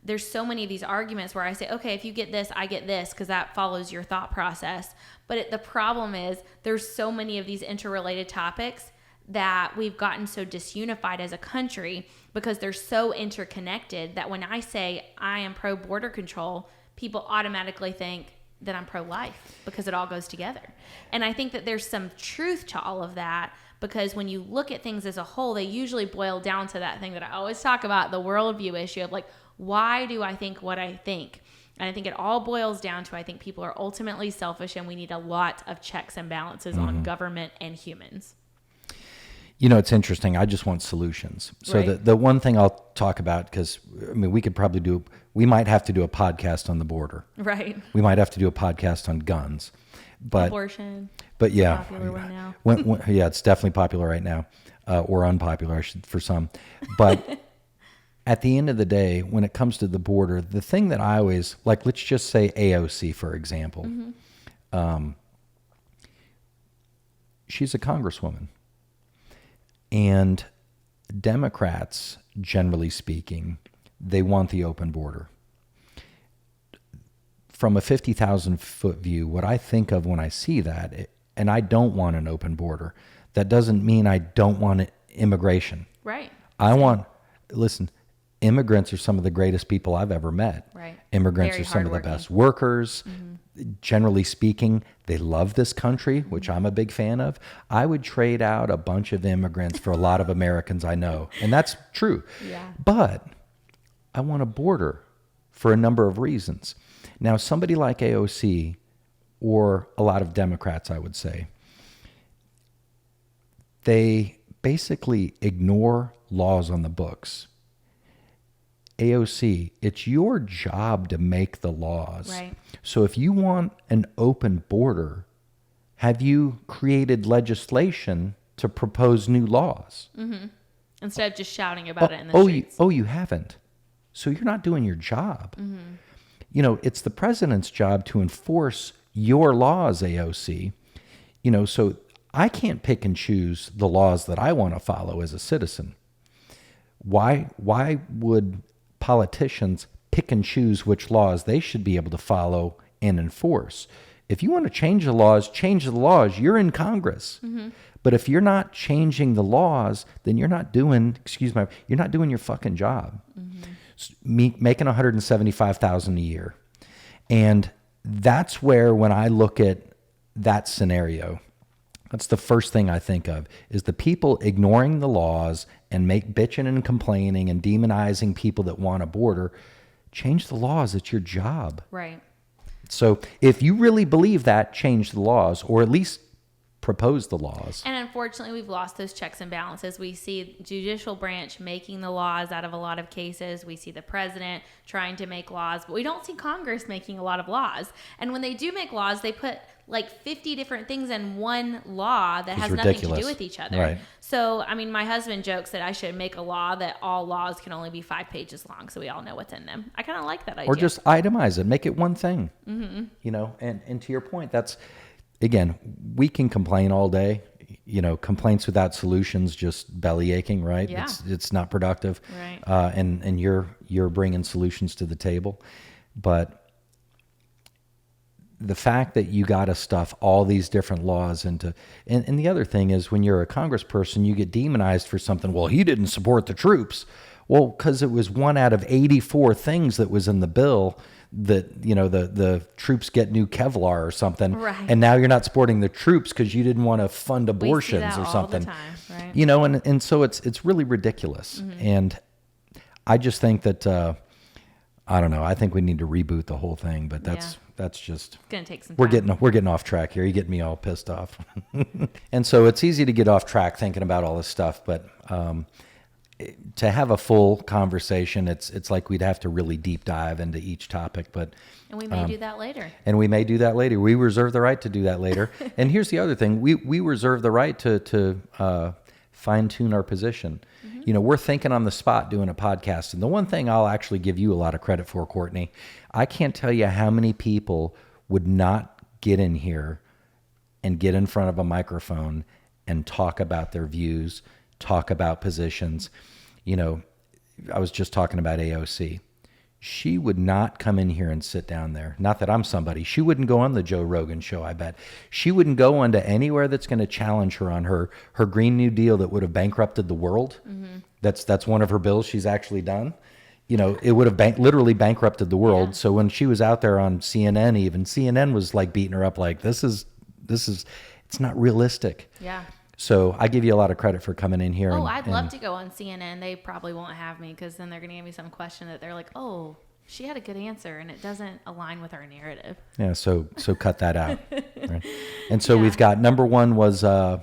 there's so many of these arguments where I say, okay, if you get this, I get this, because that follows your thought process. But the problem is there's so many of these interrelated topics that we've gotten so disunified as a country because they're so interconnected that when I say I am pro border control, people automatically think that I'm pro-life because it all goes together. And I think that there's some truth to all of that, because when you look at things as a whole, they usually boil down to that thing that I always talk about, the worldview issue of why do I think what I think? And I think it all boils down to, I think people are ultimately selfish and we need a lot of checks and balances on government and humans. It's interesting. I just want solutions. So right. the one thing I'll talk about, because we might have to do a podcast on the border. Right. We might have to do a podcast on guns. But abortion. But yeah. Popular one now. Yeah, it's definitely popular right now, or unpopular for some. But at the end of the day, when it comes to the border, the thing that I always, let's just say AOC, for example. Mm-hmm. She's a congresswoman. And Democrats, generally speaking, they want the open border. From a 50,000-foot view, what I think of when I see that, and I don't want an open border, that doesn't mean I don't want immigration. Right. Listen, immigrants are some of the greatest people I've ever met. Right. Immigrants Very are some of the hardworking. best workers. Mm-hmm. Generally speaking, they love this country, which I'm a big fan of. I would trade out a bunch of immigrants for a lot of Americans I know. And that's true. Yeah. But I want a border for a number of reasons. Now, somebody like AOC, or a lot of Democrats, I would say, they basically ignore laws on the books. AOC, it's your job to make the laws. Right. So if you want an open border, have you created legislation to propose new laws? Mm-hmm. Instead of just shouting about it in the streets. You haven't. So you're not doing your job. Mm-hmm. It's the president's job to enforce your laws, AOC. So I can't pick and choose the laws that I want to follow as a citizen. Why would politicians pick and choose which laws they should be able to follow and enforce? If you want to change the laws, change the laws. You're in Congress. Mm-hmm. But if you're not changing the laws, then you're not doing your fucking job. Mm-hmm. Making $175,000 a year. And that's where, when I look at that scenario, that's the first thing I think of, is the people ignoring the laws and bitching and complaining and demonizing people that want a border. Change the laws. It's your job. Right. So if you really believe that, change the laws, or at least propose the laws. And unfortunately, we've lost those checks and balances. We see judicial branch making the laws out of a lot of cases. We see the president trying to make laws, but we don't see Congress making a lot of laws. And when they do make laws, they put like 50 different things in one law that has nothing to do with each other. Right. So, I mean, my husband jokes that I should make a law that all laws can only be 5 pages long, so we all know what's in them. I kind of like that idea. Or just itemize it, make it one thing. You know, and to your point, that's, again, we can complain all day. You know, complaints without solutions, just belly aching, right? Yeah. It's not productive. Right. And you're bringing solutions to the table, but the fact that you got to stuff all these different laws into, and the other thing is, when you're a congressperson, you get demonized for something. Well, he didn't support the troops. Well, because it was one out of 84 things that was in the bill that, you know, the troops get new Kevlar or something. Right. And now you're not supporting the troops because you didn't want to fund abortions we see that or all something. the time, right? You know, and so it's really ridiculous. And I just think that, I don't know, I think we need to reboot the whole thing, but that's just, It's going to take some time. we're getting off track here. You get me all pissed off. And so it's easy to get off track thinking about all this stuff, but to have a full conversation, it's like we'd have to really deep dive into each topic. But And we may do that later. and we may do that later. We reserve the right to do that later. And here's the other thing: we reserve the right to fine tune our position. You know, we're thinking on the spot doing a podcast. And the one thing I'll actually give you a lot of credit for, Courtney, I can't tell you how many people would not get in here and get in front of a microphone and talk about their views, talk about positions. You know, I was just talking about AOC. She would not come in here and sit down there. Not that I'm somebody. She wouldn't go on the Joe Rogan show, I bet. She wouldn't go onto anywhere that's going to challenge her on her Green New Deal that would have bankrupted the world. That's one of her bills she's actually done. You know, it would have literally bankrupted the world. Yeah. So when she was out there on CNN, even CNN was like beating her up like, this is it's not realistic. Yeah. So I give you a lot of credit for coming in here. Oh, I'd love to go on CNN. They probably won't have me because then they're going to give me some question that they're like, oh, she had a good answer and it doesn't align with our narrative. Yeah, so cut that out. Right. And so we've got number one was the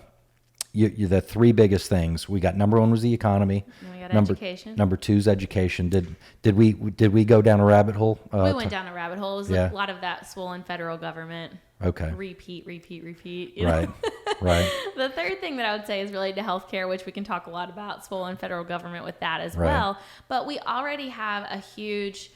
three biggest things. We got number one was the economy. And we got Education. education. Number two is education. Did we go down a rabbit hole? We went down a rabbit hole. It was Yeah. a lot of that swollen federal government. Okay. Repeat. You know? Right. Right. The third thing that I would say is related to healthcare, which we can talk a lot about swollen federal government with that as Right. well. But we already have a huge,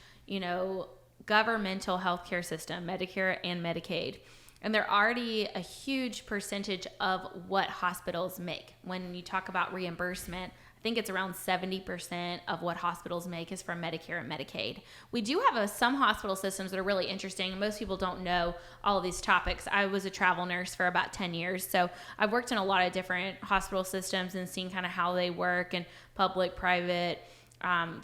governmental healthcare system, Medicare and Medicaid. And they're already a huge percentage of what hospitals make. When you talk about reimbursement, I think it's around 70% of what hospitals make is from Medicare and Medicaid. We do have some hospital systems that are really interesting. Most people don't know all of these topics. I was a travel nurse for about 10 years, so I've worked in a lot of different hospital systems and seen kind of how they work and public, private.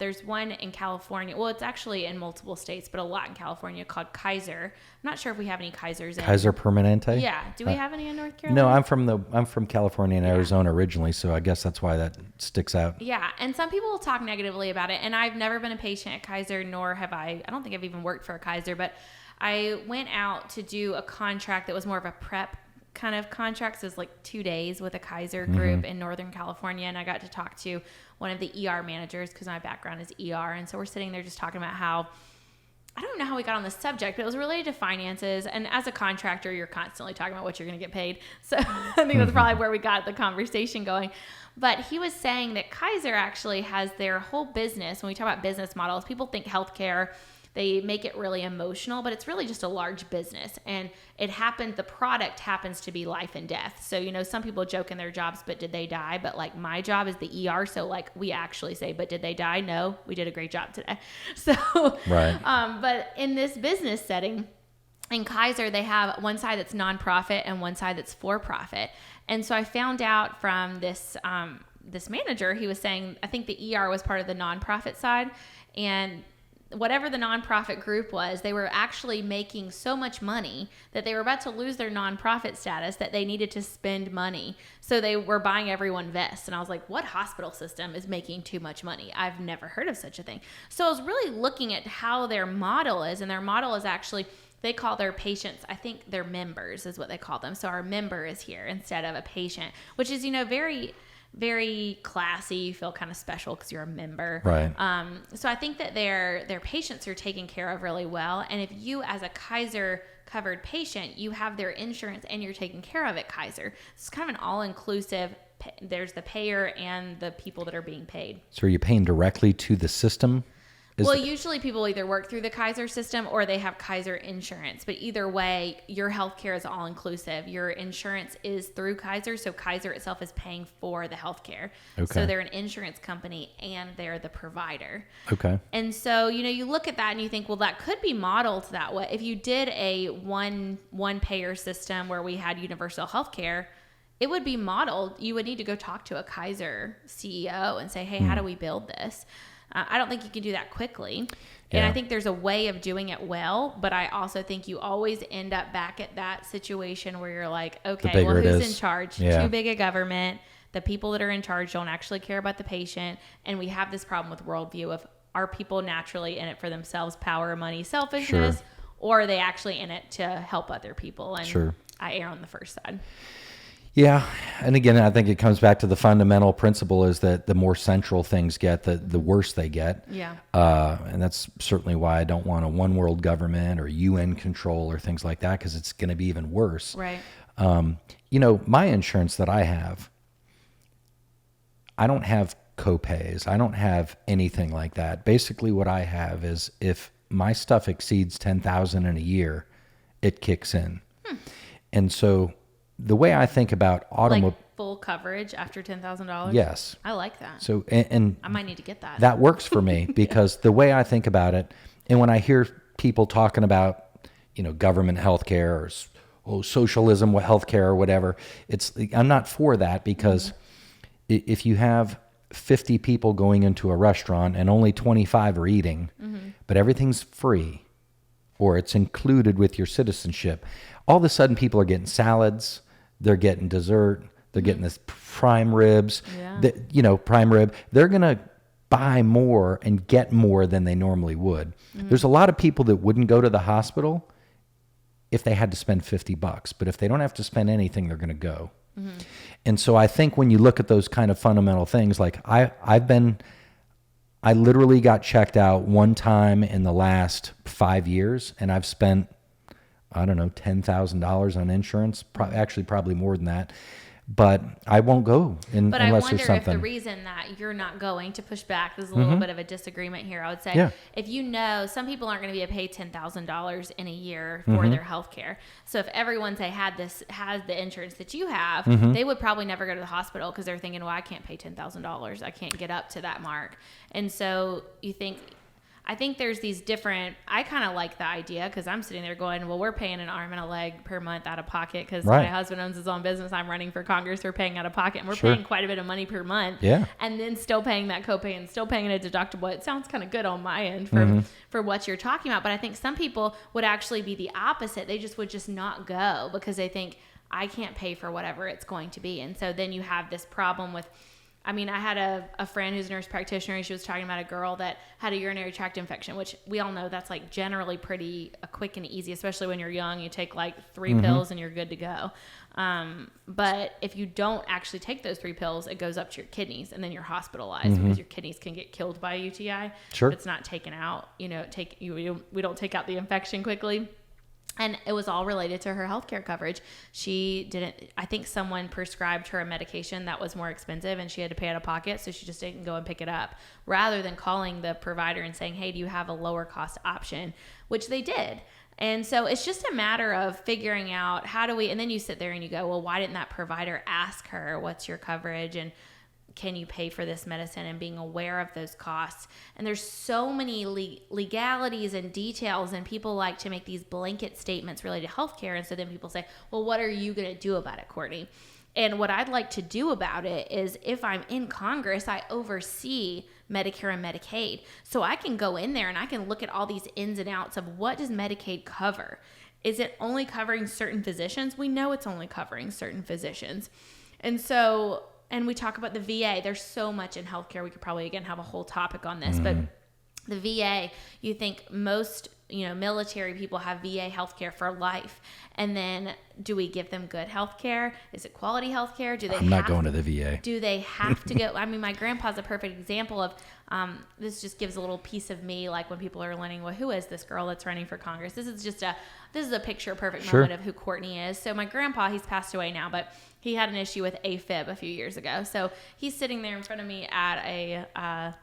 There's one in California. Well, it's actually in multiple states, but a lot in California called Kaiser. I'm not sure if we have any Kaisers in. Kaiser Permanente? Yeah. Do we have any in North Carolina? No, I'm from California and Arizona originally, so I guess that's why that sticks out. Yeah, and some people will talk negatively about it, and I've never been a patient at Kaiser, nor have I don't think I've even worked for a Kaiser, but I went out to do a contract that was more of a prep kind of contract. So it was like 2 days with a Kaiser group in Northern California, and I got to talk to one of the ER managers because my background is ER, and so we're sitting there just talking about how, I don't know how we got on the subject, but it was related to finances, and as a contractor, you're constantly talking about what you're going to get paid, so I think that's probably where we got the conversation going. But he was saying that Kaiser actually has their whole business. When we talk about business models, people think healthcare, they make it really emotional, but it's really just a large business. And the product happens to be life and death. So, some people joke in their jobs, but did they die? But like my job is the ER. So like we actually say, but did they die? No, we did a great job today. So, Right. But in this business setting, in Kaiser, they have one side that's nonprofit and one side that's for profit. And so I found out from this manager, he was saying, I think the ER was part of the nonprofit side, and whatever the nonprofit group was, they were actually making so much money that they were about to lose their nonprofit status that they needed to spend money. So they were buying everyone vests. And I was like, what hospital system is making too much money? I've never heard of such a thing. So I was really looking at how their model is, and their model is actually they call their patients, I think their members is what they call them. So our member is here instead of a patient, which is, very, very classy. You feel kind of special because you're a member. Right. So I think that their patients are taken care of really well. And if you as a Kaiser covered patient, you have their insurance and you're taken care of at Kaiser. It's kind of an all-inclusive. There's the payer and the people that are being paid. So are you paying directly to the system? Usually people either work through the Kaiser system or they have Kaiser insurance. But either way, your healthcare is all inclusive. Your insurance is through Kaiser, so Kaiser itself is paying for the healthcare. Okay. So they're an insurance company and they're the provider. Okay. And so, you look at that and you think, well, that could be modeled that way. If you did a one payer system where we had universal healthcare, it would be modeled. You would need to go talk to a Kaiser CEO and say, hey, how do we build this? I don't think you can do that quickly. Yeah. And I think there's a way of doing it well, but I also think you always end up back at that situation where you're like, okay, well, who's in charge? Yeah. Too big a government. The people that are in charge don't actually care about the patient. And we have this problem with worldview of, are people naturally in it for themselves, power, money, selfishness, or are they actually in it to help other people? And I err on the first side. Yeah. And again, I think it comes back to the fundamental principle is that the more central things get, the worse they get. Yeah. And that's certainly why I don't want a one world government or UN control or things like that, because it's going to be even worse. Right. My insurance that I have, I don't have copays. I don't have anything like that. Basically what I have is if my stuff exceeds $10,000 in a year, it kicks in. And so the way I think about automobile, like full coverage after $10,000. yes. I like that. So, and I might need to get that. That works for me because the way I think about it, and when I hear people talking about, government healthcare or socialism with healthcare or whatever, I'm not for that because if you have 50 people going into a restaurant and only 25 are eating, but everything's free or it's included with your citizenship, all of a sudden people are getting salads, they're getting dessert, they're getting this prime ribs, prime rib. They're going to buy more and get more than they normally would. There's a lot of people that wouldn't go to the hospital if they had to spend $50, but if they don't have to spend anything, they're going to go. And so I think when you look at those kind of fundamental things, like I literally got checked out one time in the last 5 years, and I've spent, I don't know, $10,000 on insurance, actually probably more than that. But I won't go unless there's something. But I wonder if the reason that you're not going, to push back, there's a little bit of a disagreement here. I would say if some people aren't going to be able to pay $10,000 in a year for their health care. So if everyone had the insurance that you have, they would probably never go to the hospital because they're thinking, well, I can't pay $10,000. I can't get up to that mark. And so I think there's these different, I kind of like the idea because I'm sitting there going, well, we're paying an arm and a leg per month out of pocket because my husband owns his own business. I'm running for Congress. We're paying out of pocket and we're paying quite a bit of money per month. Yeah. And then still paying that copay and still paying a deductible. It sounds kind of good on my end for what you're talking about. But I think some people would actually be the opposite. They would just not go because they think I can't pay for whatever it's going to be. And so then you have this problem with, I had a friend who's a nurse practitioner, and she was talking about a girl that had a urinary tract infection, which we all know that's like generally pretty quick and easy, especially when you're young. You take like 3 pills and you're good to go. But if you don't actually take those 3 pills, it goes up to your kidneys and then you're hospitalized because your kidneys can get killed by a UTI. Sure. If it's not taken out, we don't take out the infection quickly. And it was all related to her healthcare coverage. I think someone prescribed her a medication that was more expensive and she had to pay out of pocket. So she just didn't go and pick it up rather than calling the provider and saying, hey, do you have a lower cost option? Which they did. And so it's just a matter of figuring out and then you sit there and you go, well, why didn't that provider ask her, what's your coverage? And can you pay for this medicine, and being aware of those costs. And there's so many legalities and details, and people like to make these blanket statements related to healthcare. And so then people say, well, what are you going to do about it, Courtney? And what I'd like to do about it is, if I'm in Congress, I oversee Medicare and Medicaid. So I can go in there and I can look at all these ins and outs of what does Medicaid cover? Is it only covering certain physicians? We know it's only covering certain physicians. And we talk about the VA. There's so much in healthcare. We could probably, again, have a whole topic on this. But The VA, you think most, military people have VA healthcare for life. And then do we give them good healthcare? Is it quality healthcare? I'm not going to the VA. Do they have to go? I mean, my grandpa's a perfect example of, this just gives a little piece of me, like when people are learning, well, who is this girl that's running for Congress? This is a picture perfect moment of who Courtney is. So my grandpa, he's passed away now, but he had an issue with AFib a few years ago. So he's sitting there in front of me at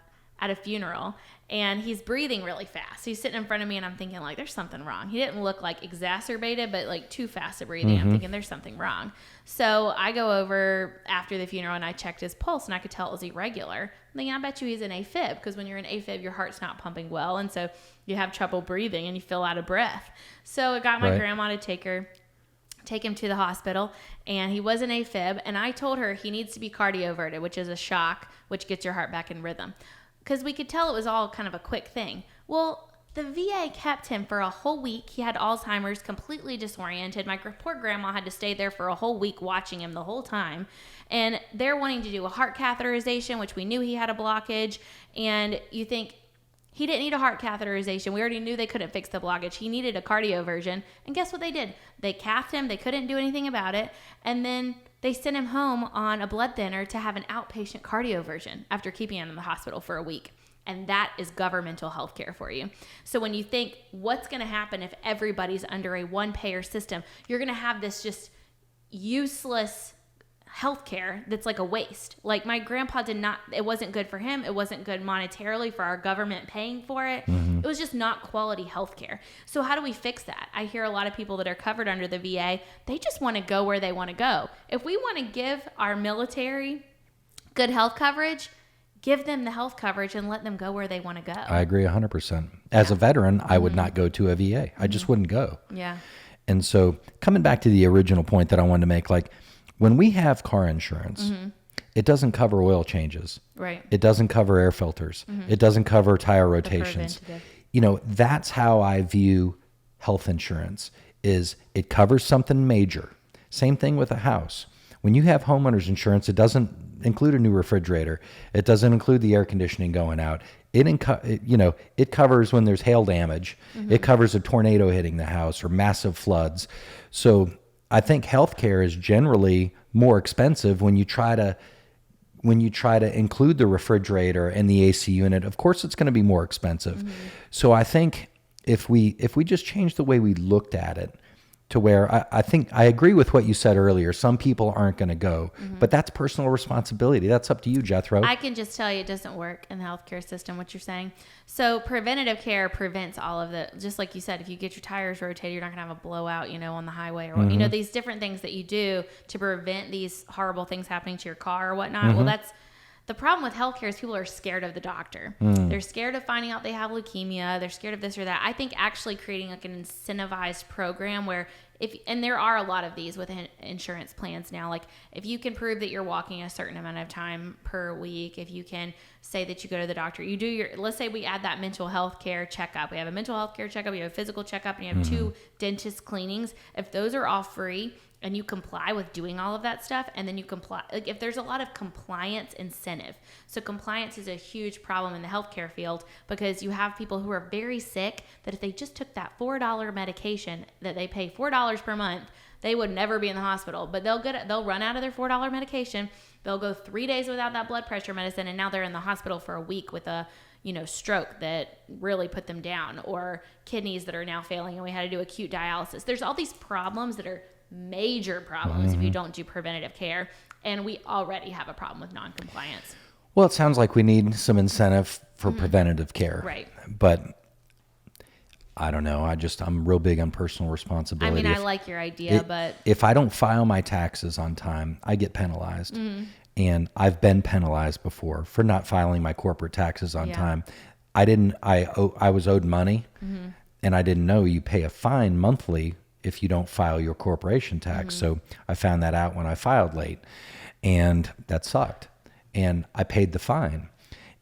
a funeral, and he's breathing really fast. He's sitting in front of me, and I'm thinking, like, there's something wrong. He didn't look like exacerbated, but like too fast at breathing. I'm thinking there's something wrong. So I go over after the funeral, and I checked his pulse, and I could tell it was irregular. I'm thinking, I bet you he's in AFib, because when you're in AFib, your heart's not pumping well, and so you have trouble breathing, and you feel out of breath. So it got my grandma to take him to the hospital, and he was in AFib, and I told her he needs to be cardioverted, which is a shock, which gets your heart back in rhythm. Because we could tell it was all kind of a quick thing. Well, the VA kept him for a whole week. He had Alzheimer's, completely disoriented. My poor grandma had to stay there for a whole week watching him the whole time. And they're wanting to do a heart catheterization, which we knew he had a blockage. And you think, he didn't need a heart catheterization. We already knew they couldn't fix the blockage. He needed a cardioversion. And guess what they did? They cathed him. They couldn't do anything about it. And then they sent him home on a blood thinner to have an outpatient cardioversion after keeping him in the hospital for a week. And that is governmental health care for you. So when you think, what's going to happen if everybody's under a one-payer system? You're going to have this just useless healthcare that's like a waste. Like my grandpa it wasn't good for him. It wasn't good monetarily for our government paying for it. It was just not quality healthcare. So how do we fix that? I hear a lot of people that are covered under the VA, they just want to go where they want to go. If we want to give our military good health coverage, give them the health coverage and let them go where they want to go. I agree 100%. As a veteran, I would not go to a VA. I just wouldn't go. Yeah. And so coming back to the original point that I wanted to make, like, when we have car insurance, it doesn't cover oil changes. Right. It doesn't cover air filters. It doesn't cover tire rotations. That's how I view health insurance, is it covers something major. Same thing with a house. When you have homeowners insurance, it doesn't include a new refrigerator. It doesn't include the air conditioning going out. It covers when there's hail damage. It covers a tornado hitting the house or massive floods. So I think healthcare is generally more expensive when you try to include the refrigerator and the AC unit. Of course, it's going to be more expensive. So I think if we just change the way we looked at it to where I think I agree with what you said earlier. Some people aren't going to go, but that's personal responsibility. That's up to you, Jethro. I can just tell you it doesn't work in the healthcare system, what you're saying. So preventative care prevents all of the, just like you said, if you get your tires rotated, you're not going to have a blowout, on the highway or, these different things that you do to prevent these horrible things happening to your car or whatnot. Well, that's the problem with healthcare is people are scared of the doctor. They're scared of finding out they have leukemia. They're scared of this or that. I think actually creating like an incentivized program where and there are a lot of these with insurance plans now, like if you can prove that you're walking a certain amount of time per week, if you can say that you go to the doctor, you do let's say we add that mental health care checkup. We have a mental health care checkup, you have a physical checkup, and you have 2 dentist cleanings. If those are all free, and you comply with doing all of that stuff, and then you comply, like if there's a lot of compliance incentive. So compliance is a huge problem in the healthcare field because you have people who are very sick that if they just took that $4 medication that they pay $4 per month, they would never be in the hospital. But they'll run out of their $4 medication. They'll go 3 days without that blood pressure medicine, and now they're in the hospital for a week with a stroke that really put them down, or kidneys that are now failing, and we had to do acute dialysis. There's all these problems that are major problems if you don't do preventative care, and we already have a problem with non-compliance. Well, it sounds like we need some incentive for preventative care. Right. But I don't know. I'm real big on personal responsibility. I mean, I like your idea, but if I don't file my taxes on time, I get penalized. And I've been penalized before for not filing my corporate taxes on time. I was owed money, and I didn't know you pay a fine monthly if you don't file your corporation tax. So I found that out when I filed late, and that sucked. And I paid the fine.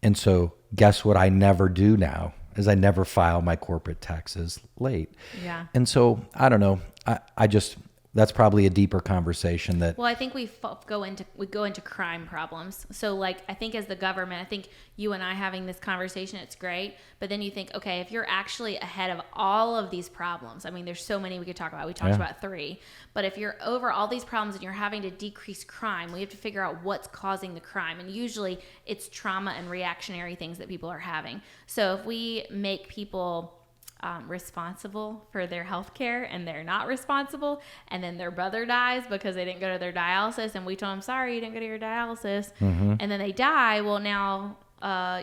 And so guess what I never do now is I never file my corporate taxes late. Yeah. And so I don't know. I just, that's probably a deeper conversation that. Well, I think we go into crime problems. So, like, I think as the government, I think you and I having this conversation, it's great. But then you think, okay, if you're actually ahead of all of these problems, I mean, there's so many we could talk about. We talked about 3. But if you're over all these problems and you're having to decrease crime, we have to figure out what's causing the crime. And usually it's trauma and reactionary things that people are having. So if we make people responsible for their health care and they're not responsible, and then their brother dies because they didn't go to their dialysis, and we told them, sorry, you didn't go to your dialysis, and then they die, well, now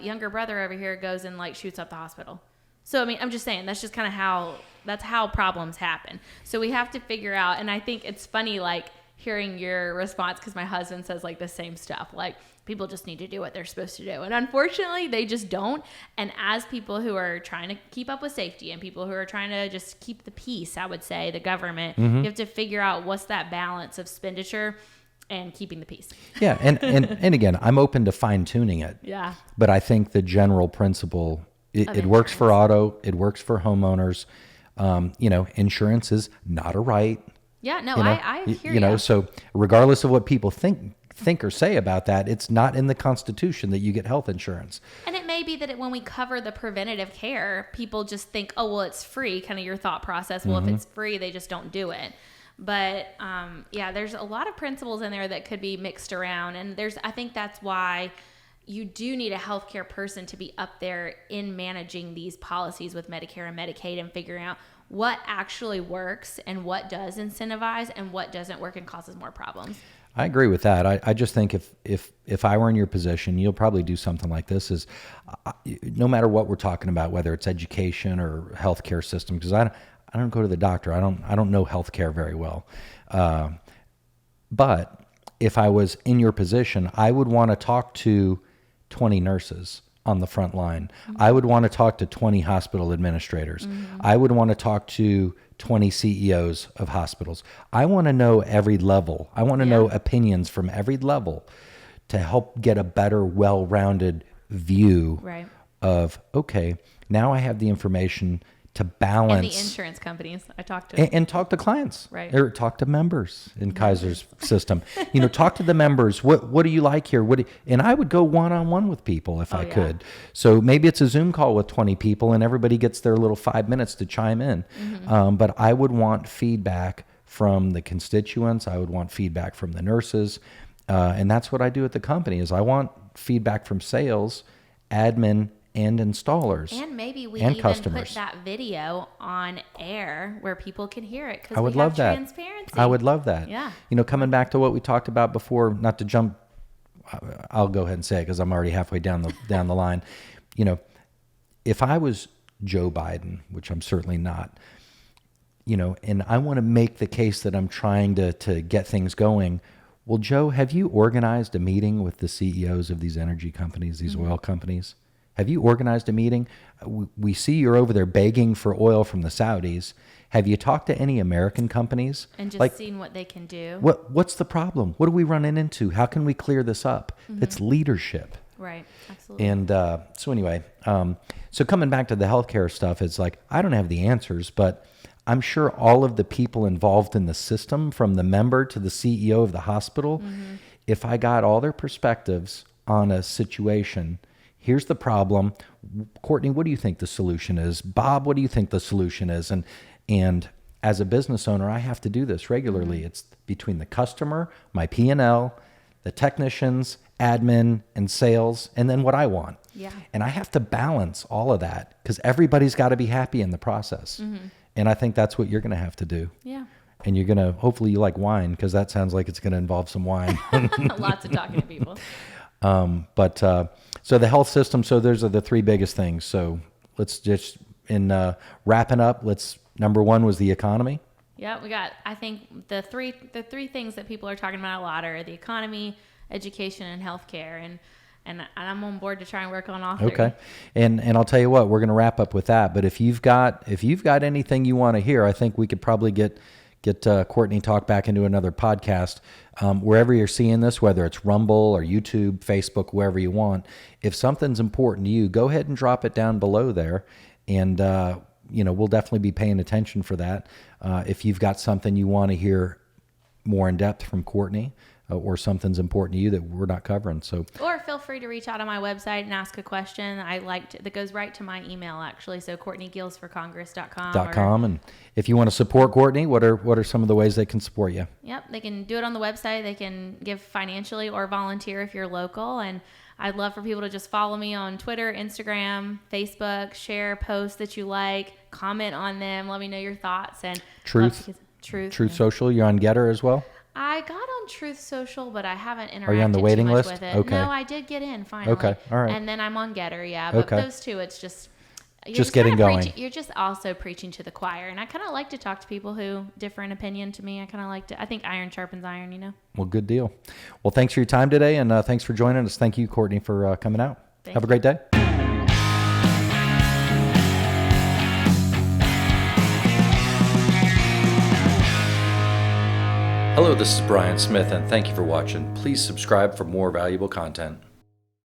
younger brother over here goes and like shoots up the hospital. So I mean, I'm just saying that's just kind of how problems happen. So we have to figure out, and I think it's funny like hearing your response, because my husband says like the same stuff, like people just need to do what they're supposed to do. And unfortunately, they just don't. And as people who are trying to keep up with safety and people who are trying to just keep the peace, I would say, the government, you have to figure out what's that balance of expenditure and keeping the peace. Yeah. And again, I'm open to fine tuning it. Yeah. But I think the general principle, it works for auto, it works for homeowners. Insurance is not a right. Yeah, no, I hear you. So regardless of what people think or say about that, it's not in the Constitution that you get health insurance. And it may be that when we cover the preventative care, people just think, oh, well, it's free, kind of your thought process. Well, if it's free, they just don't do it. But there's a lot of principles in there that could be mixed around. And I think that's why you do need a healthcare person to be up there in managing these policies with Medicare and Medicaid and figuring out what actually works and what does incentivize and what doesn't work and causes more problems. I agree with that. I just think if I were in your position, you'll probably do something like this is no matter what we're talking about, whether it's education or healthcare system, because I don't go to the doctor. I don't know healthcare very well. But if I was in your position, I would want to talk to 20 nurses on the front line. I would want to talk to 20 hospital administrators. I would want to talk to 20 CEOs of hospitals. I want to know every level. I want to know opinions from every level to help get a better, well-rounded view of, okay, now I have the information to balance. And the insurance companies I talk to. And talk to clients. Right. Or talk to members in Kaiser's system. Talk to the members. What do you like here? And I would go one-on-one with people if I could. So maybe it's a Zoom call with 20 people and everybody gets their little 5 minutes to chime in. But I would want feedback from the constituents. I would want feedback from the nurses. And that's what I do at the company is I want feedback from sales, admin, and installers, and maybe we and even customers. Put that video on air where people can hear it because I would we love have that. transparency. I would love that. Yeah. Coming back to what we talked about before, not to jump. I'll go ahead and say it because I'm already halfway down the line. If I was Joe Biden, which I'm certainly not, and I want to make the case that I'm trying to get things going. Well, Joe, have you organized a meeting with the CEOs of these energy companies, these oil companies? Have you organized a meeting? We see you're over there begging for oil from the Saudis. Have you talked to any American companies? And just seen what they can do? What's the problem? What are we running into? How can we clear this up? It's leadership. Right, absolutely. And so anyway, so coming back to the healthcare stuff, it's like, I don't have the answers, but I'm sure all of the people involved in the system, from the member to the CEO of the hospital, if I got all their perspectives on a situation, here's the problem. Courtney, what do you think the solution is? Bob, what do you think the solution is? And as a business owner, I have to do this regularly. It's between the customer, my P&L, the technicians, admin, and sales, and then what I want. Yeah. And I have to balance all of that because everybody's got to be happy in the process. And I think that's what you're going to have to do. Yeah. And you're going to, hopefully you like wine because that sounds like it's going to involve some wine. Lots of talking to people. So the health system, so those are the 3 biggest things. So let's just, wrapping up, number 1 was the economy. Yeah, we got, I think the three things that people are talking about a lot are the economy, education, and healthcare. And I'm on board to try and work on all 3. Okay. And I'll tell you what, we're going to wrap up with that. But if you've got anything you want to hear, I think we could probably get Courtney talk back into another podcast. Wherever you're seeing this, whether it's Rumble or YouTube, Facebook, wherever you want, if something's important to you, go ahead and drop it down below there. And we'll definitely be paying attention for that. If you've got something you want to hear more in depth from Courtney, or something's important to you that we're not covering. Or feel free to reach out on my website and ask a question. That goes right to my email, actually. So CourtneyGeelsForCongress.com. And if you want to support Courtney, what are some of the ways they can support you? Yep, they can do it on the website. They can give financially or volunteer if you're local. And I'd love for people to just follow me on Twitter, Instagram, Facebook, share posts that you like, comment on them, let me know your thoughts. And Truth Social, you're on Getter as well? I got on Truth Social, but I haven't interacted Are you on the waiting too much list? with it. Okay. No, I did get in finally. Okay, all right. And then I'm on Getter, yeah. But Okay. those two, it's just... Just getting going. You're just also preaching to the choir. And I kind of like to talk to people who differ in opinion to me. I think iron sharpens iron, Well, good deal. Well, thanks for your time today, and thanks for joining us. Thank you, Courtney, for coming out. Have a great day. Hello, this is Brian Smith, and thank you for watching. Please subscribe for more valuable content.